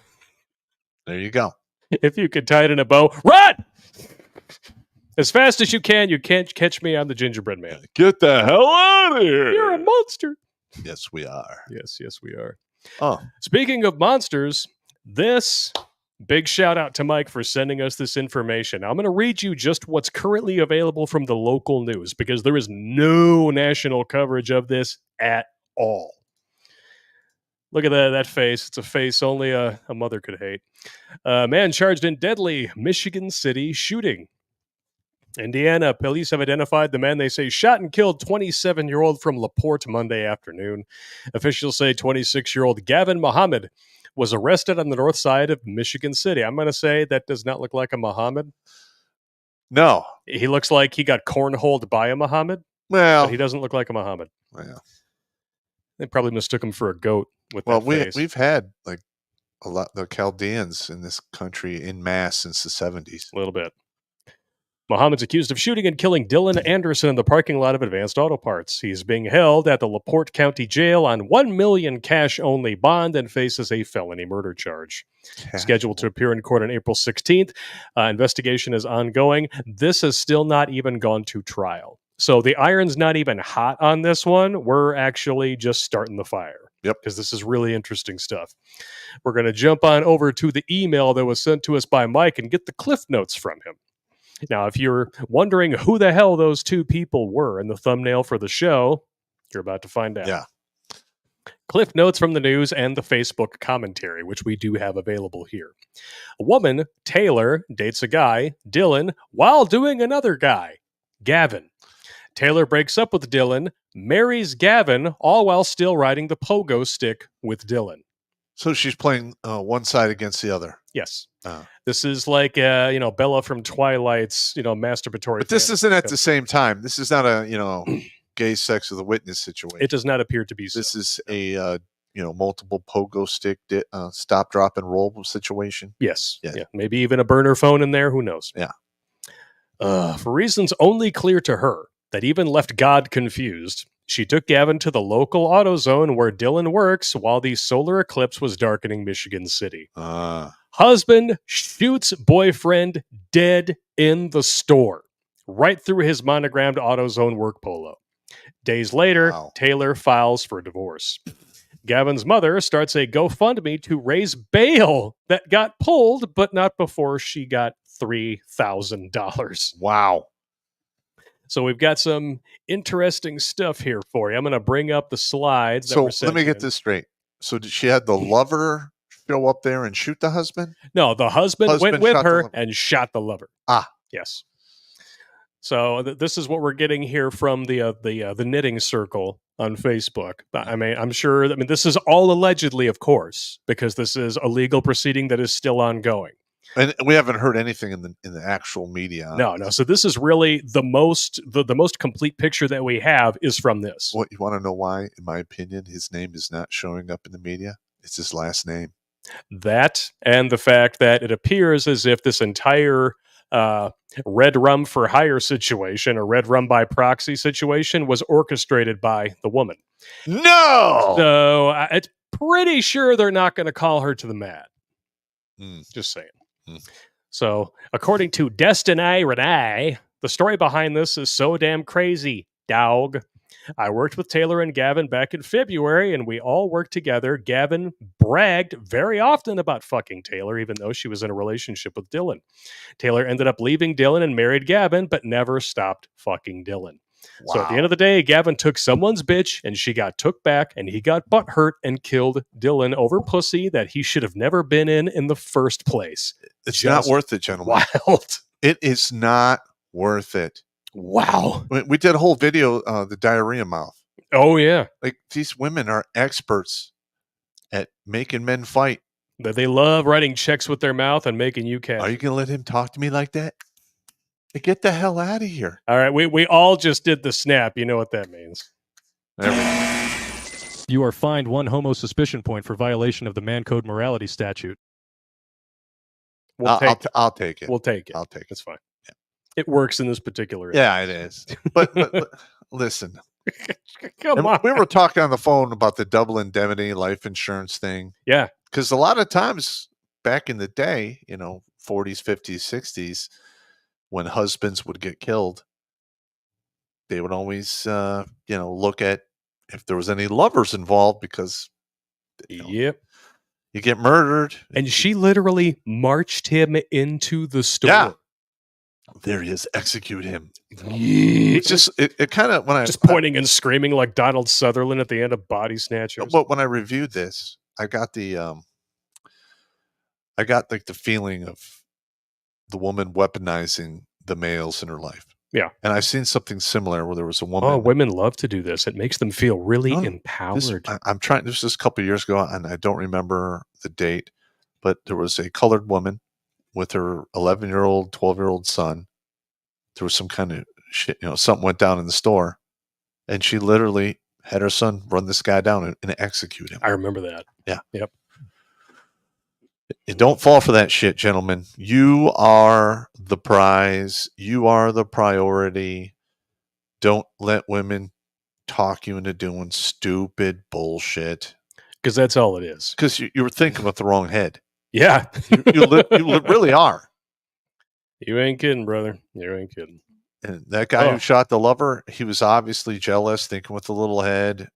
There you go. If you could tie it in a bow, run! As fast as you can. You can't catch me. I'm the gingerbread man. Get the hell out of here. You're a monster. Yes, we are. Yes, we are. Oh. Speaking of monsters, This big shout out to Mike for sending us this information. I'm going to read you just what's currently available from the local news because there is no national coverage of this at all. Look at that face. It's a face only a mother could hate. Man charged in deadly Michigan City shooting. Indiana police have identified the man they say shot and killed 27-year-old from LaPorte Monday afternoon. Officials say 26-year-old Gavin Muhammad was arrested on the north side of Michigan City. I'm going to say that does not look like a Muhammad. No. He looks like he got cornholed by a Muhammad. Well, but he doesn't look like a Muhammad. Well, they probably mistook him for a goat with that face. We've had like a lot the Chaldeans in this country in mass since the 70s. A little bit. Muhammad's accused of shooting and killing Dylan Anderson in the parking lot of Advanced Auto Parts. He's being held at the LaPorte County Jail on $1 million cash-only bond and faces a felony murder charge. Scheduled to appear in court on April 16th. Investigation is ongoing. This has still not even gone to trial. So the iron's not even hot on this one. We're actually just starting the fire. Yep. Because this is really interesting stuff. We're going to jump on over to the email that was sent to us by Mike and get the cliff notes from him. Now, if you're wondering who the hell those two people were in the thumbnail for the show, you're about to find out. Yeah. Cliff notes from the news and the Facebook commentary, which we do have available here. A woman, Taylor, dates a guy, Dylan, while doing another guy, Gavin. Taylor breaks up with Dylan, marries Gavin, all while still riding the pogo stick with Dylan. So she's playing one side against the other. Yes. This is like, Bella from Twilight's, masturbatory. But this isn't at the same time. This is not a, gay sex with a witness situation. It does not appear to be so. This is a, multiple pogo stick stop, drop, and roll situation. Yes. Yeah. Maybe even a burner phone in there. Who knows? Yeah. For reasons only clear to her that even left God confused, she took Gavin to the local AutoZone where Dylan works while the solar eclipse was darkening Michigan City. Husband shoots boyfriend dead in the store, right through his monogrammed AutoZone work polo. Days later, Taylor files for divorce. Gavin's mother starts a GoFundMe to raise bail that got pulled, but not before she got $3,000. Wow. So we've got some interesting stuff here for you. I'm going to bring up the slides. So let me get this straight. So did she had the lover show up there and shoot the husband? No, the husband went with her and shot the lover. Yes. So this is what we're getting here from the knitting circle on Facebook. I mean, I'm sure. I mean, this is all allegedly, of course, because this is a legal proceeding that is still ongoing. And we haven't heard anything in the actual media. No. So this is really the most complete picture that we have is from this. What you want to know why? In my opinion, his name is not showing up in the media. It's his last name. That and the fact that it appears as if this entire Redrum for hire situation or Redrum by proxy situation was orchestrated by the woman. No! So it's pretty sure they're not going to call her to the mat. Just saying. So according to Destiny Renee, the story behind this is so damn crazy, dog. I worked with Taylor and Gavin back in February, and we all worked together. Gavin bragged very often about fucking Taylor, even though she was in a relationship with Dylan. Taylor ended up leaving Dylan and married Gavin, but never stopped fucking Dylan. Wow. So at the end of the day, Gavin took someone's bitch, and she got took back, and he got butthurt and killed Dylan over pussy that he should have never been in the first place. It's just not worth it, gentlemen. Wild. It is not worth it. Wow. We did a whole video, the diarrhea mouth. Oh, yeah. Like, these women are experts at making men fight. They love writing checks with their mouth and making you cash. Are you going to let him talk to me like that? Get the hell out of here. All right, we all just did the snap. You know what that means. There we go. You are fined 1 homo suspicion point for violation of the Man Code Morality Statute. I'll take it. We'll take it. I'll take it. It's fine. Yeah. It works in this particular area. Yeah, it is. But listen. Come on. We were talking on the phone about the double indemnity life insurance thing. Yeah. Because a lot of times back in the day, 40s, 50s, 60s, when husbands would get killed, they would always, look at if there was any lovers involved because, Yep. You get murdered. And she literally marched him into the store. Yeah. There he is. Execute him. It's just, it kind of, when just pointing and screaming like Donald Sutherland at the end of Body Snatchers. But when I reviewed this, I got the feeling of the woman weaponizing the males in her life. Yeah. And I've seen something similar where there was a woman. Oh, women love to do this. It makes them feel really empowered. This was a couple of years ago, and I don't remember the date, but there was a colored woman with her 11-year-old, 12-year-old son. There was some kind of shit, something went down in the store, and she literally had her son run this guy down and execute him. I remember that. Yeah. Yep. You don't fall for that shit, gentlemen. You are the prize. You are the priority. Don't let women talk you into doing stupid bullshit. Because that's all it is. Because you were thinking with the wrong head. Yeah. you really are. You ain't kidding, brother. You ain't kidding. And that guy who shot the lover, he was obviously jealous, thinking with the little head.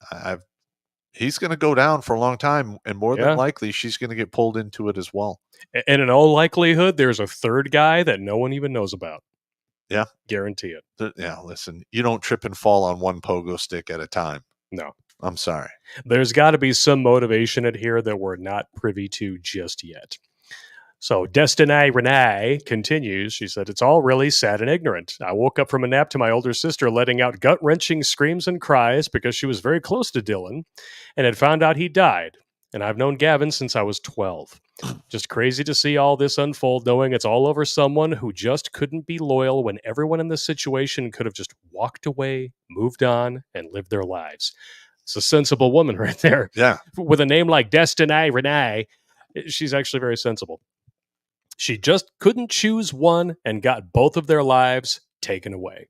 He's going to go down for a long time, and more than likely, she's going to get pulled into it as well. And in all likelihood, there's a third guy that no one even knows about. Yeah. Guarantee it. Yeah, listen, you don't trip and fall on one pogo stick at a time. No. I'm sorry. There's got to be some motivation in here that we're not privy to just yet. So Destiny Renee continues. She said, "It's all really sad and ignorant. I woke up from a nap to my older sister letting out gut-wrenching screams and cries because she was very close to Dylan and had found out he died. And I've known Gavin since I was 12. Just crazy to see all this unfold, knowing it's all over someone who just couldn't be loyal when everyone in the situation could have just walked away, moved on, and lived their lives." It's a sensible woman right there. Yeah. With a name like Destiny Renee, she's actually very sensible. She just couldn't choose one and got both of their lives taken away.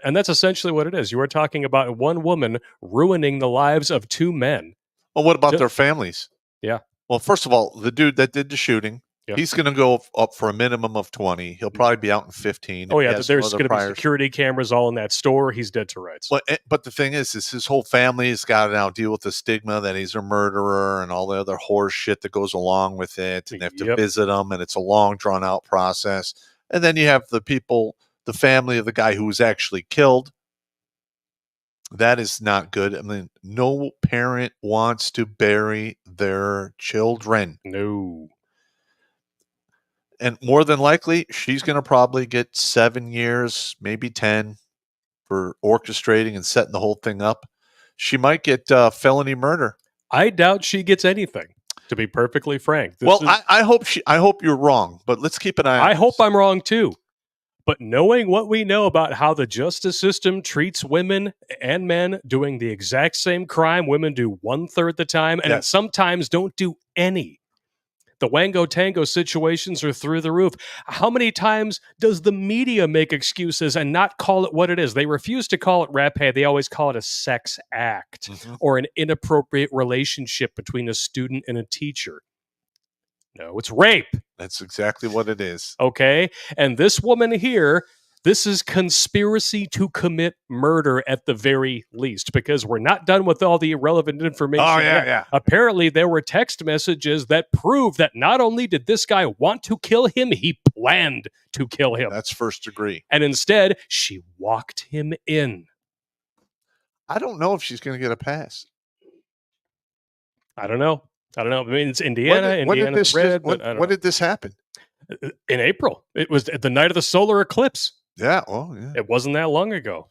And that's essentially what it is. You are talking about one woman ruining the lives of two men. Well, what about their families? Yeah. Well, first of all, the dude that did the shooting, he's going to go up for a minimum of 20. He'll probably be out in 15. Oh, yeah. There's going to be security cameras all in that store. He's dead to rights. But the thing is his whole family has got to now deal with the stigma that he's a murderer and all the other horse shit that goes along with it. And they have to visit him, and it's a long, drawn-out process. And then you have the people, the family of the guy who was actually killed. That is not good. I mean, no parent wants to bury their children. No. And more than likely, she's going to probably get 7 years, maybe 10, for orchestrating and setting the whole thing up. She might get felony murder. I doubt she gets anything, to be perfectly frank. I hope you're wrong, but let's keep an eye on I this. hope I'm wrong too. But knowing what we know about how the justice system treats women and men doing the exact same crime, women do 1/3 the time, and sometimes don't do any. The Wango Tango situations are through the roof. How many times does the media make excuses and not call it what it is? They refuse to call it rapé. They always call it a sex act or an inappropriate relationship between a student and a teacher. No, it's rape. That's exactly what it is. Okay? And this woman here, this is conspiracy to commit murder at the very least, because we're not done with all the irrelevant information. Oh, yeah. Apparently, there were text messages that prove that not only did this guy want to kill him, he planned to kill him. That's first degree. And instead, she walked him in. I don't know if she's going to get a pass. I don't know. I mean, it's Indiana. When did this happen? In April. It was at the night of the solar eclipse. Yeah. Oh, yeah. It wasn't that long ago.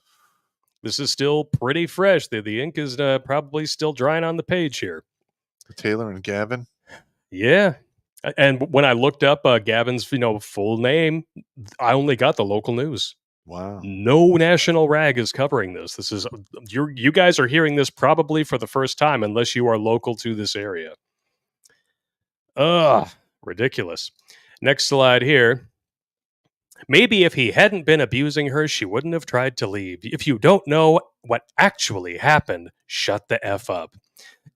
This is still pretty fresh. The ink is probably still drying on the page here. Taylor and Gavin. Yeah. And when I looked up Gavin's full name, I only got the local news. Wow. No national rag is covering this. This is you guys are hearing this probably for the first time unless you are local to this area. Ugh, ridiculous. Next slide here. Maybe if he hadn't been abusing her, she wouldn't have tried to leave. If you don't know what actually happened, shut the F up.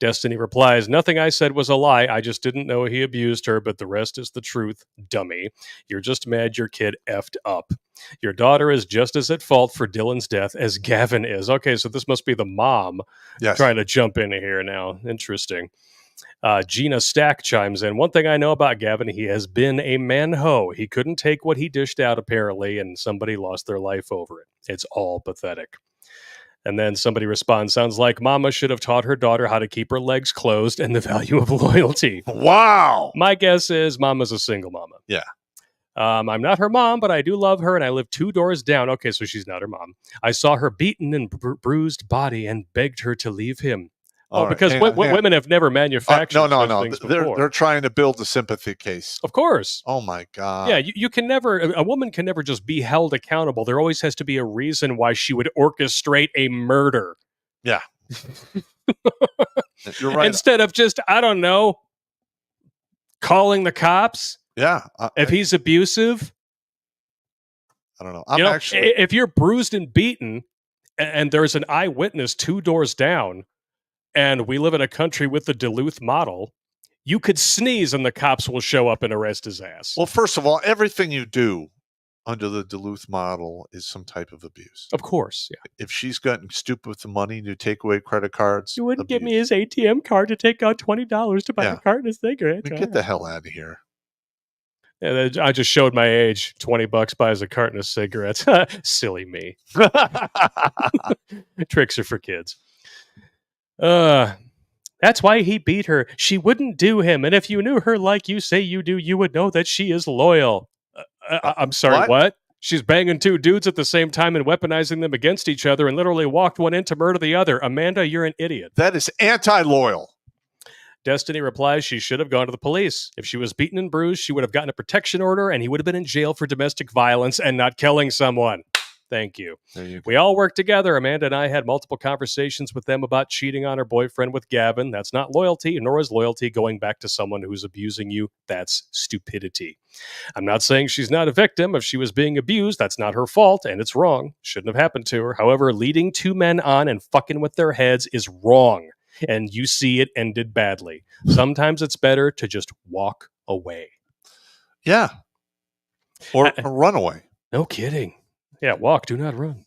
Destiny replies, "Nothing I said was a lie. I just didn't know he abused her, but the rest is the truth, dummy. You're just mad your kid effed up. Your daughter is just as at fault for Dylan's death as Gavin is." Okay, so this must be the mom trying to jump in here now. Interesting. Gina Stack chimes in. One thing I know about Gavin, he has been a man-ho. He couldn't take what he dished out, apparently, and somebody lost their life over it. It's all pathetic. And then somebody responds, sounds like Mama should have taught her daughter how to keep her legs closed and the value of loyalty. Wow. My guess is Mama's a single mama. Yeah. I'm not her mom, but I do love her, and I live 2 doors down. Okay, so she's not her mom. I saw her beaten and bruised body and begged her to leave him. All because right, women have never manufactured no. things before. They're trying to build a sympathy case. Of course. Oh, my God. Yeah, you can never, a woman can never just be held accountable. There always has to be a reason why she would orchestrate a murder. Yeah. You're right. Instead of just, I don't know, calling the cops. Yeah. If he's abusive. I don't know. If you're bruised and beaten and there's an eyewitness 2 doors down, and we live in a country with the Duluth model, you could sneeze and the cops will show up and arrest his ass. Well, first of all, everything you do under the Duluth model is some type of abuse. Of course, yeah. If she's gotten stupid with the money to take away credit cards. You wouldn't give me his ATM card to take out $20 to buy a carton of cigarettes. Get the hell out of here. Yeah, I just showed my age. $20 buys a carton of cigarettes. Silly me. Tricks are for kids. That's why he beat her. She wouldn't do him. And if you knew her like you say you do, you would know that she is loyal. I'm sorry, what? She's banging 2 dudes at the same time and weaponizing them against each other and literally walked one in to murder the other. Amanda, you're an idiot. That is anti-loyal. Destiny replies she should have gone to the police. If she was beaten and bruised, she would have gotten a protection order and he would have been in jail for domestic violence and not killing someone. Thank you. We all work together. Amanda and I had multiple conversations with them about cheating on her boyfriend with Gavin. That's not loyalty, nor is loyalty going back to someone who's abusing you. That's stupidity. I'm not saying she's not a victim. If she was being abused, that's not her fault, and it's wrong. Shouldn't have happened to her. However, leading 2 men on and fucking with their heads is wrong, and you see it ended badly. Sometimes it's better to just walk away. Yeah. Or run away. No kidding. Yeah, walk, do not run.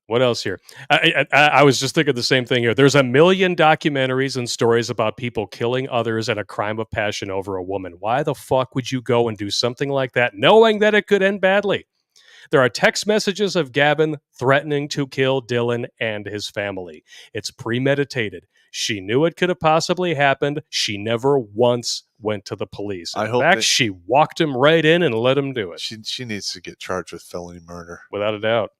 What else here? I was just thinking the same thing here. There's a million documentaries and stories about people killing others and a crime of passion over a woman. Why the fuck would you go and do something like that, knowing that it could end badly? There are text messages of Gavin threatening to kill Dylan and his family. It's premeditated. She knew it could have possibly happened. She never once went to the police. In fact, she walked him right in and let him do it. She needs to get charged with felony murder. Without a doubt.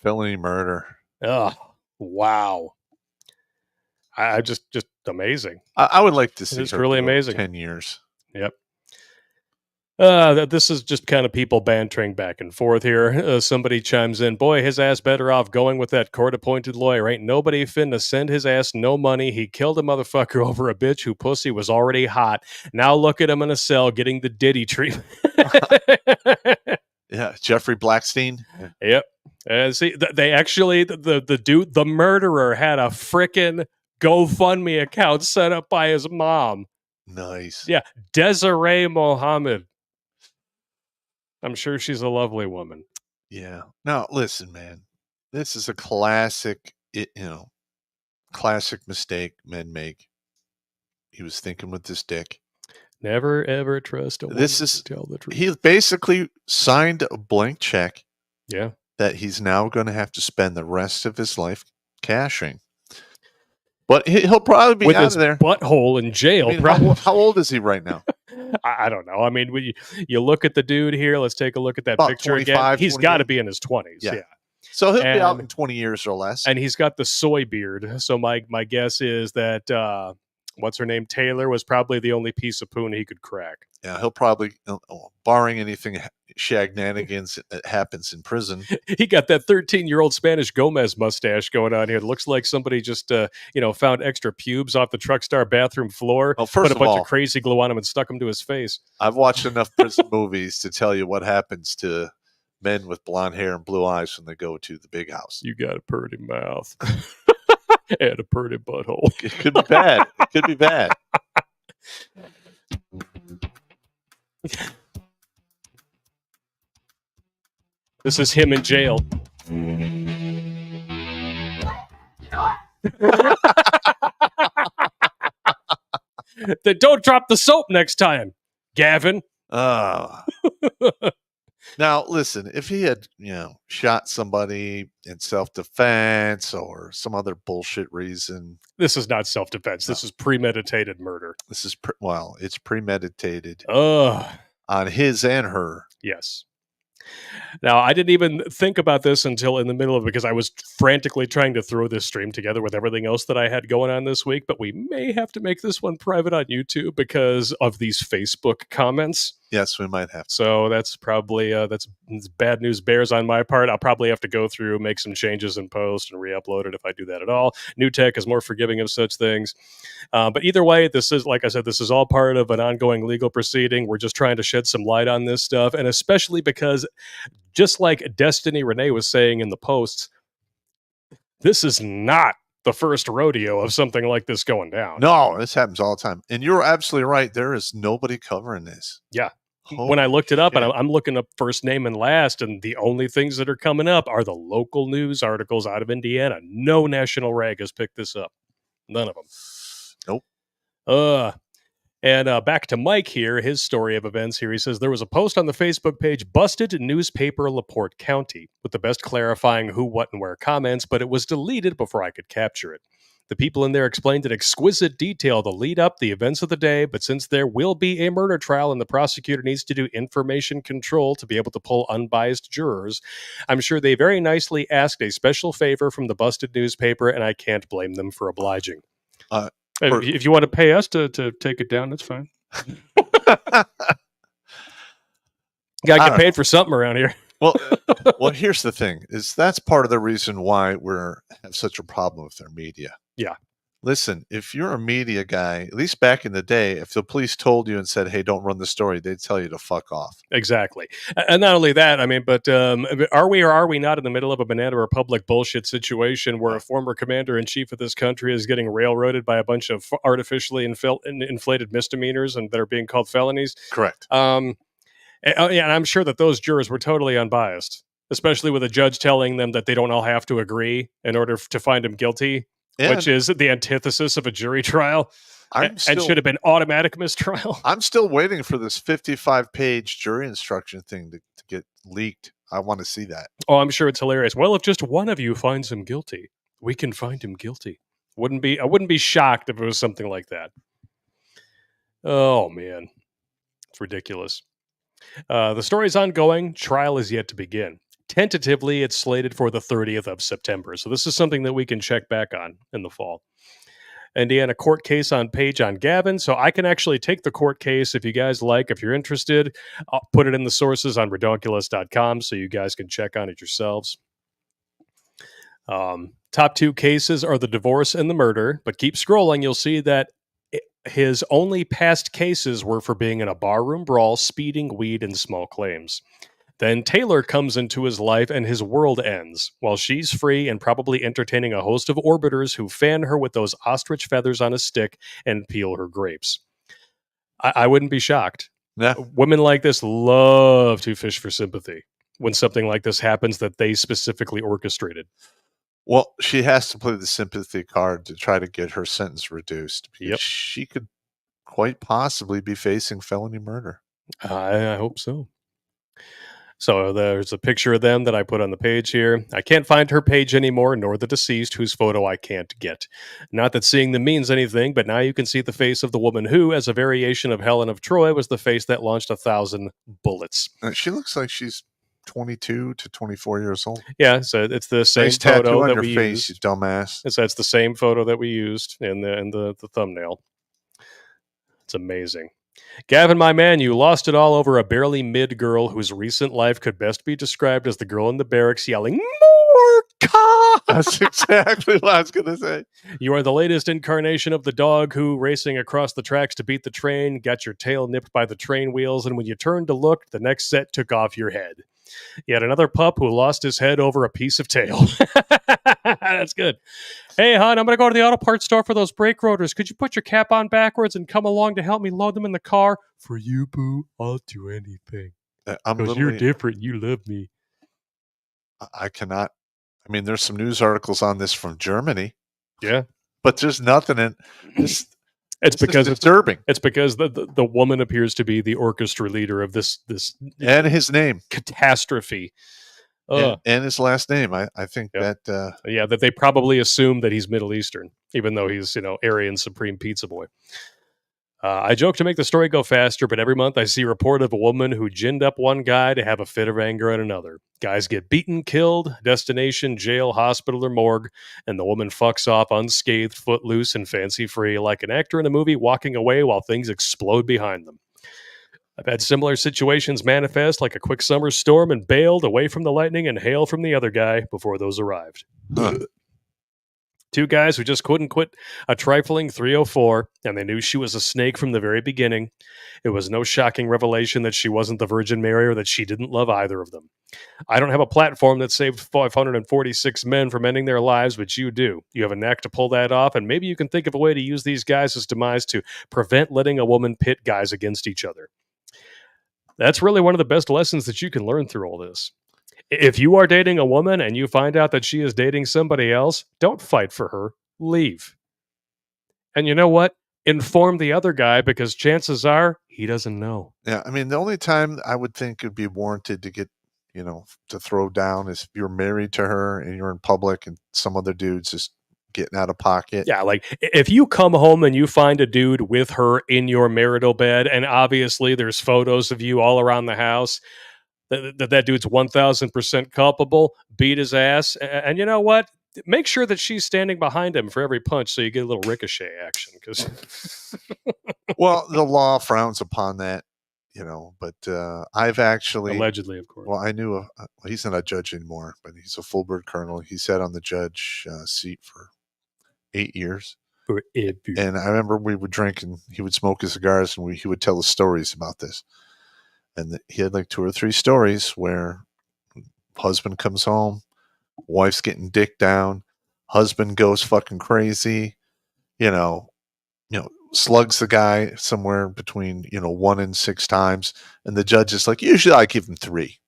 Felony murder. Oh, wow. I just amazing. I would like to see it's really amazing. 10 years. Yep. This is just kind of people bantering back and forth here. Somebody chimes in, boy, his ass better off going with that court-appointed lawyer. Ain't nobody finna send his ass no money. He killed a motherfucker over a bitch who pussy was already hot. Now look at him in a cell getting the Diddy treatment. Yeah, Jeffrey Blackstein. Yep. See, they actually, the dude, the murderer had a frickin' GoFundMe account set up by his mom. Nice. Yeah, Desiree Mohammed. I'm sure she's a lovely woman. Yeah. Now, listen, man. This is a classic, classic mistake men make. He was thinking with his dick. Never, ever trust a woman to tell the truth. He basically signed a blank check. Yeah. That he's now going to have to spend the rest of his life cashing. But he'll probably be with out his of there. Butthole in jail. I mean, how old is he right now? I don't know. I mean, you look at the dude here. Let's take a look at that About picture again. He's got to be in his 20s. Yeah. So he'll be out in 20 years or less. And he's got the soy beard. So my guess is that what's her name? Taylor was probably the only piece of poon he could crack. Yeah, he'll probably, barring anything shenanigans that happens in prison. He got that 13-year-old Spanish Gomez mustache going on here. It looks like somebody just, found extra pubes off the truck star bathroom floor, put a bunch of crazy glue on him and stuck them to his face. I've watched enough prison movies to tell you what happens to men with blonde hair and blue eyes when they go to the big house. You got a pretty mouth and a pretty butthole. It could be bad. It could be bad. This is him in jail. Then don't drop the soap next time, Gavin. Now, listen, if he had, shot somebody in self-defense or some other bullshit reason. This is not self-defense. No. This is premeditated murder. This is, it's premeditated. Ugh. On his and her. Yes. Now, I didn't even think about this until in the middle of it because I was frantically trying to throw this stream together with everything else that I had going on this week, but we may have to make this one private on YouTube because of these Facebook comments. Yes, we might have. So that's probably that's bad news bears on my part. I'll probably have to go through, make some changes in post and re-upload it if I do that at all. New Tech is more forgiving of such things. But either way, this is, like I said, this is all part of an ongoing legal proceeding. We're just trying to shed some light on this stuff. And especially because, just like Destiny Renee was saying in the posts, this is not the first rodeo of something like this going down. No, this happens all the time. And you're absolutely right. There is nobody covering this. Yeah. When I looked it up, and I'm looking up first name and last, and the only things that are coming up are the local news articles out of Indiana. No national rag has picked this up. None of them. Nope. And back to Mike here, his story of events here. He says, there was a post on the Facebook page, Busted Newspaper LaPorte County, with the best clarifying who, what, and where comments, but it was deleted before I could capture it. The people in there explained in exquisite detail the lead up, the events of the day, but since there will be a murder trial and the prosecutor needs to do information control to be able to pull unbiased jurors, I'm sure they very nicely asked a special favor from the Busted newspaper, and I can't blame them for obliging. If you want to pay us to take it down, that's fine. Got to get paid for something around here. Well, here's the thing: is that's part of the reason why have such a problem with our media. Yeah. Listen, if you're a media guy, at least back in the day, if the police told you and said, "Hey, don't run the story," they'd tell you to fuck off. Exactly. And not only that, I mean, but are we or are we not in the middle of a Banana Republic bullshit situation where a former commander-in-chief of this country is getting railroaded by a bunch of artificially inflated misdemeanors and that are being called felonies? Correct. And I'm sure that those jurors were totally unbiased, especially with a judge telling them that they don't all have to agree in order to find him guilty, which is the antithesis of a jury trial and should have been automatic mistrial. I'm still waiting for this 55-page jury instruction thing to get leaked. I want to see that. Oh, I'm sure it's hilarious. Well, if just one of you finds him guilty, we can find him guilty. I wouldn't be shocked if it was something like that. Oh, man. It's ridiculous. The story's ongoing. Trial is yet to begin. Tentatively, it's slated for the 30th of September. So this is something that we can check back on in the fall. Indiana court case on page on Gavin. So I can actually take the court case if you guys like. If you're interested, I'll put it in the sources on redonkulas.com so you guys can check on it yourselves. Top two cases are the divorce and the murder. But keep scrolling. You'll see that his only past cases were for being in a barroom brawl, speeding, weed, and small claims. Then Taylor comes into his life and his world ends, while she's free and probably entertaining a host of orbiters who fan her with those ostrich feathers on a stick and peel her grapes. I wouldn't be shocked. Yeah. Women like this love to fish for sympathy when something like this happens that they specifically orchestrated. Well, she has to play the sympathy card to try to get her sentence reduced. Because she could quite possibly be facing felony murder. I hope so. So there's a picture of them that I put on the page here. I can't find her page anymore, nor the deceased, whose photo I can't get. Not that seeing them means anything, but now you can see the face of the woman who, as a variation of Helen of Troy, was the face that launched 1,000 bullets. She looks like she's 22 to 24 years old. Yeah, so it's the same nice photo tattoo on that your we face, used. you dumbass. So it's the same photo that we used in the thumbnail. It's amazing. Gavin, my man, you lost it all over a barely mid girl whose recent life could best be described as the girl in the barracks yelling, "More cops!" That's exactly what I was going to say. You are the latest incarnation of the dog who, racing across the tracks to beat the train, got your tail nipped by the train wheels, and when you turned to look, the next set took off your head. Yet another pup who lost his head over a piece of tail. That's good. Hey, hon, I'm going to go to the auto parts store for those brake rotors. Could you put your cap on backwards and come along to help me load them in the car? For you, boo, I'll do anything. Because you're different. You love me. I cannot. I mean, there's some news articles on this from Germany. Yeah. But there's nothing in this. It's because it's disturbing. It's because the woman appears to be the orchestra leader of this and his name catastrophe. And his last name. I think that that they probably assume that he's Middle Eastern, even though he's Aryan Supreme Pizza Boy. I joke to make the story go faster, but every month I see a report of a woman who ginned up one guy to have a fit of anger at another. Guys get beaten, killed, destination, jail, hospital, or morgue, and the woman fucks off unscathed, footloose, and fancy-free like an actor in a movie walking away while things explode behind them. I've had similar situations manifest like a quick summer storm and bailed away from the lightning and hail from the other guy before those arrived. Two guys who just couldn't quit a trifling 304, and they knew she was a snake from the very beginning. It was no shocking revelation that she wasn't the Virgin Mary or that she didn't love either of them. I don't have a platform that saved 546 men from ending their lives, but you do. You have a knack to pull that off, and maybe you can think of a way to use these guys' demise to prevent letting a woman pit guys against each other. That's really one of the best lessons that you can learn through all this. If you are dating a woman and you find out that she is dating somebody else, don't fight for her. Leave. And you know what? Inform the other guy, because chances are he doesn't know. Yeah, I mean, the only time I would think it'd be warranted to get, to throw down is if you're married to her and you're in public and some other dude's just getting out of pocket. Yeah, like if you come home and you find a dude with her in your marital bed, and obviously there's photos of you all around the house, that dude's 1,000% culpable, beat his ass. And you know what? Make sure that she's standing behind him for every punch so you get a little ricochet action. Well, the law frowns upon that, but I've actually... Allegedly, of course. Well, I knew he's not a judge anymore, but he's a full bird colonel. He sat on the judge seat for 8 years. And I remember we would drink and he would smoke his cigars and he would tell us stories about this. And he had like 2 or 3 stories where husband comes home, wife's getting dick down, husband goes fucking crazy, slugs the guy somewhere between, 1 and 6 times. And the judge is like, usually I give him 3.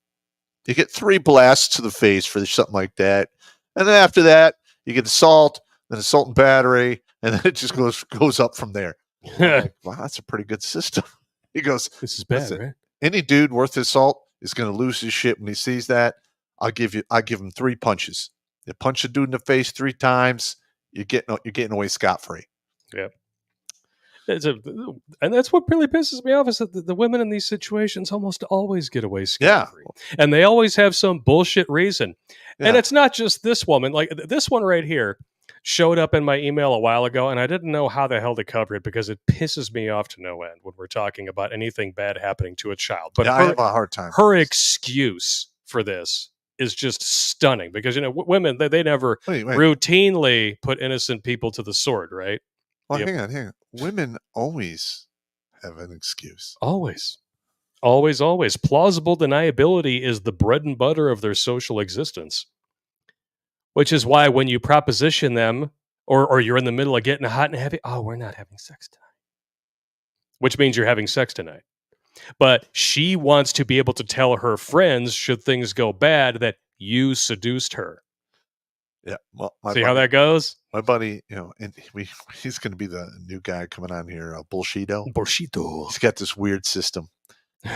You get 3 blasts to the face for something like that. And then after that, you get assault, then assault and battery, and then it just goes up from there. Like, wow, that's a pretty good system. He goes, this is bad, right? Any dude worth his salt is going to lose his shit when he sees that. I give him 3 punches. You punch a dude in the face 3 times, you're getting away scot-free. Yep. And that's what really pisses me off is that the women in these situations almost always get away scot-free. Yeah. And they always have some bullshit reason. Yeah. And it's not just this woman. Like this one right here showed up in my email a while ago, and I didn't know how the hell to cover it because it pisses me off to no end when we're talking about anything bad happening to a child. But I have a hard time. Her excuse for this is just stunning because, women, they never routinely put innocent people to the sword, right? Well, hang on. Women always have an excuse. Always. Plausible deniability is the bread and butter of their social existence. Which is why when you proposition them, or you're in the middle of getting hot and heavy, we're not having sex tonight. Which means you're having sex tonight. But she wants to be able to tell her friends, should things go bad, that you seduced her. Yeah. Well, see how that goes? My buddy, and he's going to be the new guy coming on here, Bullshito. He's got this weird system.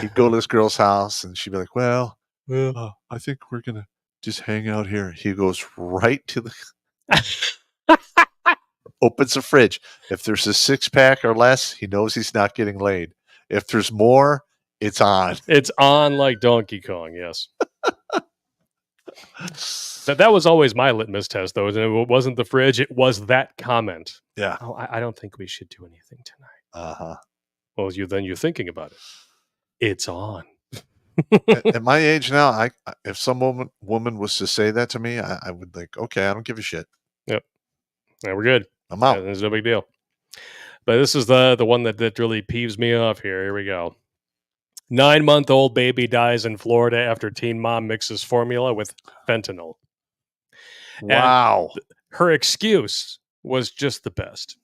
He'd go to this girl's house and she'd be like, well, I think we're going to just hang out here. He goes right to the opens the fridge. If there's a 6-pack or less, he knows he's not getting laid. If there's more, it's on. It's on like Donkey Kong, yes. That was always my litmus test, though. It wasn't the fridge. It was that comment. Yeah. I don't think we should do anything tonight. Uh-huh. Well, you're thinking about it. It's on. At my age now, if some woman was to say that to me, I would like, okay, I don't give a shit. Yep. Yeah, we're good. I'm out. There's no big deal. But this is the one that really peeves me off here. Here we go. 9-month-old baby dies in Florida after teen mom mixes formula with fentanyl. Wow. And her excuse was just the best.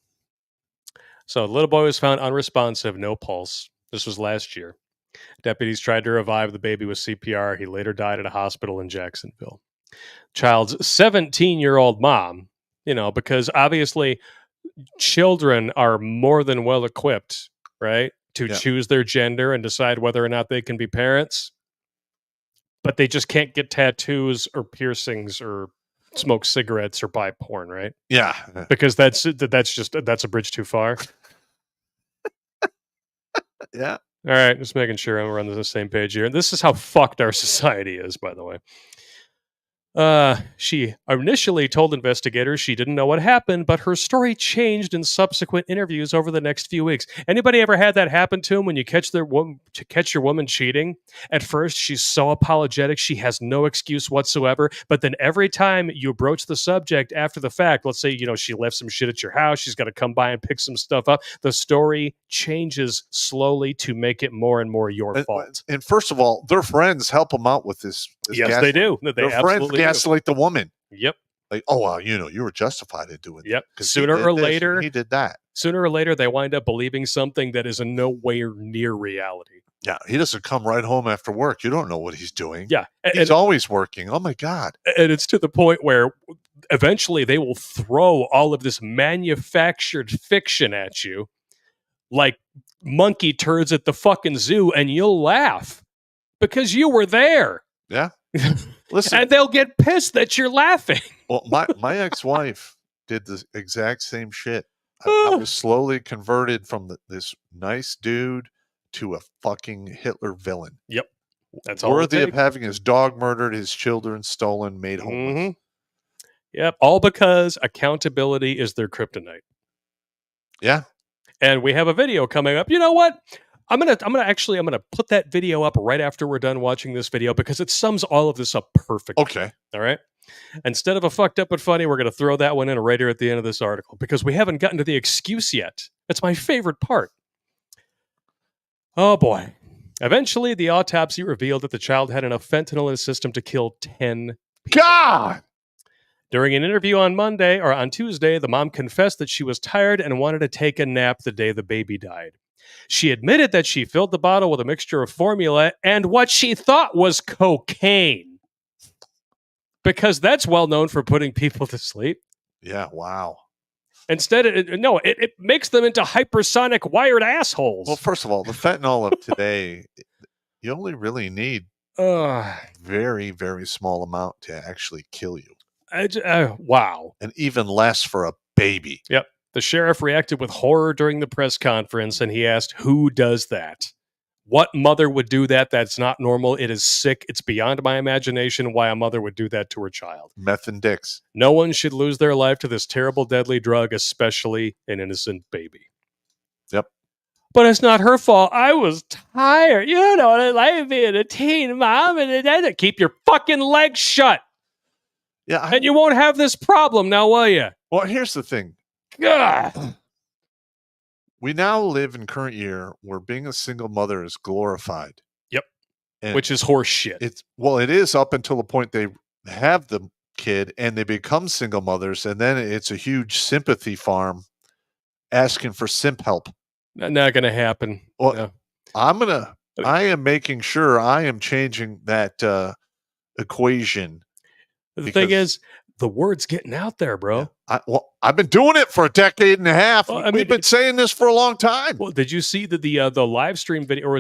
So the little boy was found unresponsive, no pulse. This was last year. Deputies tried to revive the baby with CPR. He later died at a hospital in Jacksonville. Child's 17-year-old mom, because obviously children are more than well equipped, right, to Yeah. choose their gender and decide whether or not they can be parents, but they just can't get tattoos or piercings or smoke cigarettes or buy porn, right? Yeah. Because that's a bridge too far. Yeah. All right, just making sure we're on the same page here. This is how fucked our society is, by the way. She initially told investigators she didn't know what happened, but her story changed in subsequent interviews over the next few weeks. Anybody ever had that happen to them when you catch your woman cheating? At first, she's so apologetic, she has no excuse whatsoever. But then every time you broach the subject after the fact, let's say she left some shit at your house, she's got to come by and pick some stuff up. The story changes slowly to make it more and more your fault. And first of all, their friends help them out with this. Yes, they do. They their friends gaslight the woman. Yep. Like, oh, well, you were justified in doing yep. that. Sooner or later, he did that. Sooner or later, they wind up believing something that is in nowhere near reality. Yeah, he doesn't come right home after work. You don't know what he's doing. Yeah. He's always working. Oh, my God. And it's to the point where eventually they will throw all of this manufactured fiction at you like monkey turds at the fucking zoo, and you'll laugh because you were there. Yeah. Listen, and they'll get pissed that you're laughing. Well, my ex-wife did the exact same shit. I was slowly converted from this nice dude to a fucking Hitler villain. Yep. That's all. Worthy of having his dog murdered, his children stolen, made homeless. Mm-hmm. Yep. All because accountability is their kryptonite. Yeah. And we have a video coming up. You know what? I'm gonna put that video up right after we're done watching this video because it sums all of this up perfectly. Okay. All right. Instead of a fucked up but funny, we're gonna throw that one in right here at the end of this article because we haven't gotten to the excuse yet. That's my favorite part. Oh boy. Eventually, the autopsy revealed that the child had enough fentanyl in his system to kill 10 people. God! During an interview on Tuesday, the mom confessed that she was tired and wanted to take a nap the day the baby died. She admitted that she filled the bottle with a mixture of formula and what she thought was cocaine. Because that's well known for putting people to sleep. Yeah, wow. Instead, it makes them into hypersonic wired assholes. Well, first of all, the fentanyl of today, you only really need very, very small amount to actually kill you. Wow. And even less for a baby. Yep. The sheriff reacted with horror during the press conference, and he asked, who does that? What mother would do that? That's not normal. It is sick. It's beyond my imagination why a mother would do that to her child. Meth and dicks. No one should lose their life to this terrible, deadly drug, especially an innocent baby. Yep. But it's not her fault. I was tired. You know what it's like being a teen mom and keep your fucking legs shut. Yeah. And you won't have this problem now, will you? Well, here's the thing. God. We now live in current year where being a single mother is glorified. Yep. And which is horse shit. It is up until the point they have the kid and they become single mothers, and then it's a huge sympathy farm asking for simp help. Not going to happen. Well, no. I am making sure I am changing that equation. The thing is, the word's getting out there, bro. I've been doing it for a decade and a half. Well, we've been saying this for a long time. Well, did you see the live stream video, or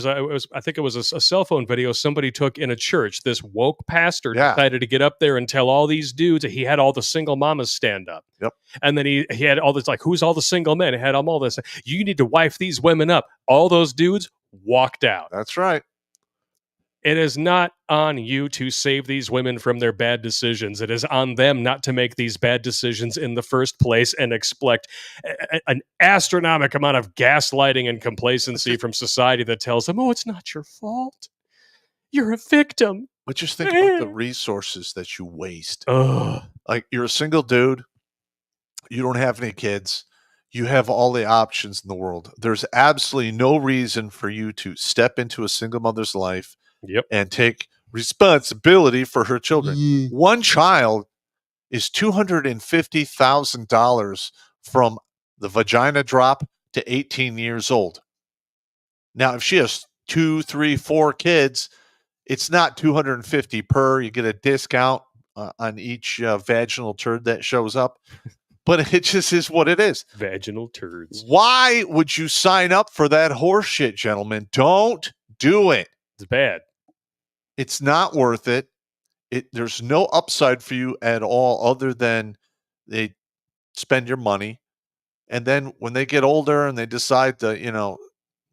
I think it was a cell phone video somebody took in a church? This woke pastor decided to get up there and tell all these dudes that he had all the single mamas stand up. Yep. And then he had all this, like, who's all the single men? He had them all this. You need to wife these women up. All those dudes walked out. That's right. It is not on you to save these women from their bad decisions. It is on them not to make these bad decisions in the first place and expect an astronomical amount of gaslighting and complacency from society that tells them, oh, it's not your fault. You're a victim. But just think about the resources that you waste. Ugh. Like, you're a single dude. You don't have any kids. You have all the options in the world. There's absolutely no reason for you to step into a single mother's life and take responsibility for her children. One child is $250,000 from the vagina drop to 18 years old. Now, if she has 2, 3, 4 kids, it's not $250 per. You get a discount on each vaginal turd that shows up. but it just is what it is. Vaginal turds. Why would you sign up for that horse shit, gentlemen? Don't do it. It's bad. It's not worth it. There's no upside for you at all other than they spend your money. And then when they get older and they decide to,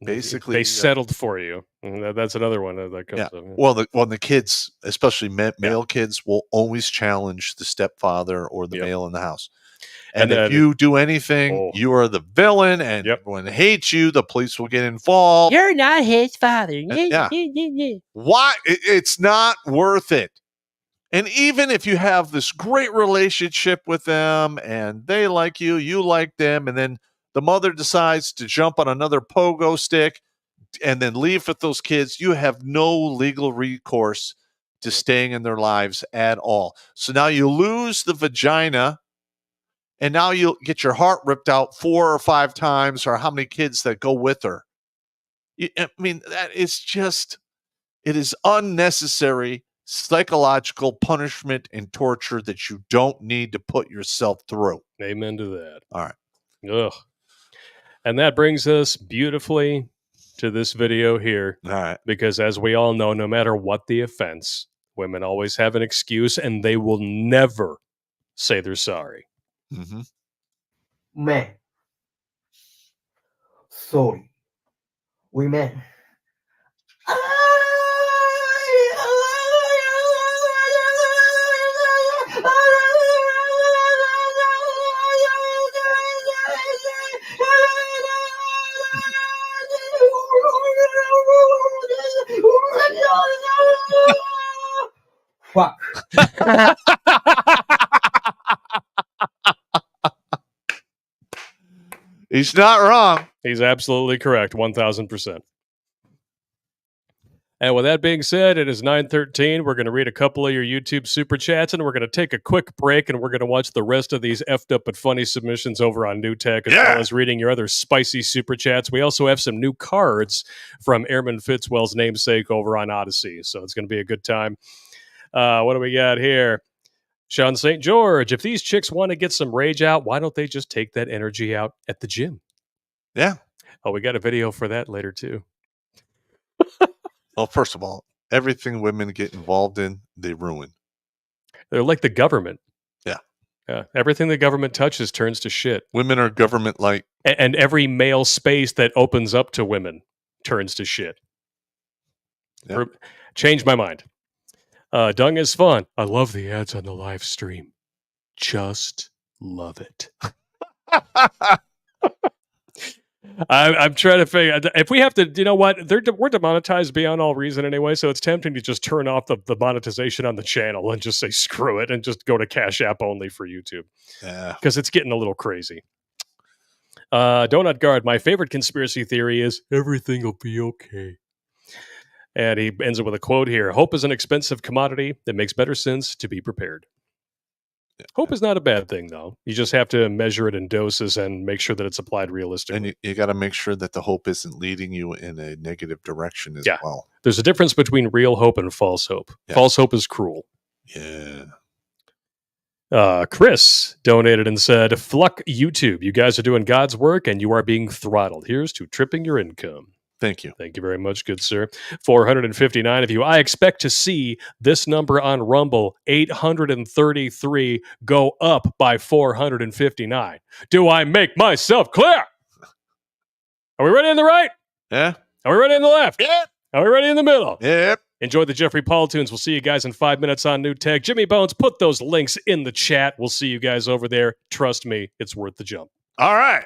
basically they settled for you. And that's another one that comes up. Well, the kids, especially male kids, will always challenge the stepfather or the male in the house. And if you do anything, you are the villain, and everyone hates you. The police will get involved. You're not his father. Why? It's not worth it. And even if you have this great relationship with them and they like you, you like them, and then the mother decides to jump on another pogo stick and then leave with those kids, you have no legal recourse to staying in their lives at all. So now you lose the vagina, and now you'll get your heart ripped out 4 or 5 times, or how many kids that go with her. I mean, that is just, it is unnecessary psychological punishment and torture that you don't need to put yourself through. Amen to that. All right. Ugh. And that brings us beautifully to this video here. All right. Because as we all know, no matter what the offense, women always have an excuse, and they will never say they're sorry. Mm-hmm. Men. Sorry. Women. Fuck. He's not wrong. He's absolutely correct. 1,000%. And with that being said, it is 9:13. We're going to read a couple of your YouTube super chats, and we're going to take a quick break, and we're going to watch the rest of these effed up but funny submissions over on New Tech, as well as reading your other spicy super chats. We also have some new cards from Airman Fitzwell's namesake over on Odyssey, so it's going to be a good time. What do we got here? Sean St. George, if these chicks want to get some rage out, why don't they just take that energy out at the gym? Yeah. Oh, we got a video for that later, too. Well, first of all, everything women get involved in, they ruin. They're like the government. Yeah. Yeah. Everything the government touches turns to shit. Women are government-like. And every male space that opens up to women turns to shit. Yeah. Change my mind. Dung is fun. I love the ads on the live stream. Just love it. I'm trying to figure if we have to, you know what? We're demonetized beyond all reason anyway, so it's tempting to just turn off the monetization on the channel and just say screw it and just go to Cash App only for YouTube. Yeah. Because it's getting a little crazy. Donut Guard, my favorite conspiracy theory is everything will be okay. And he ends it with a quote here. Hope is an expensive commodity. It makes better sense to be prepared. Yeah. Hope is not a bad thing, though. You just have to measure it in doses and make sure that it's applied realistically. And you got to make sure that the hope isn't leading you in a negative direction as well. There's a difference between real hope and false hope. Yeah. False hope is cruel. Yeah. Chris donated and said, "Fluck YouTube. You guys are doing God's work and you are being throttled. Here's to tripping your income." Thank you. Thank you very much, good sir. 459 of you. I expect to see this number on Rumble, 833, go up by 459. Do I make myself clear? Are we ready in the right? Yeah. Are we ready in the left? Yeah. Are we ready in the middle? Yep. Enjoy the Jeffrey Paul tunes. We'll see you guys in 5 minutes on New Tech. Jimmy Bones, put those links in the chat. We'll see you guys over there. Trust me, it's worth the jump. All right.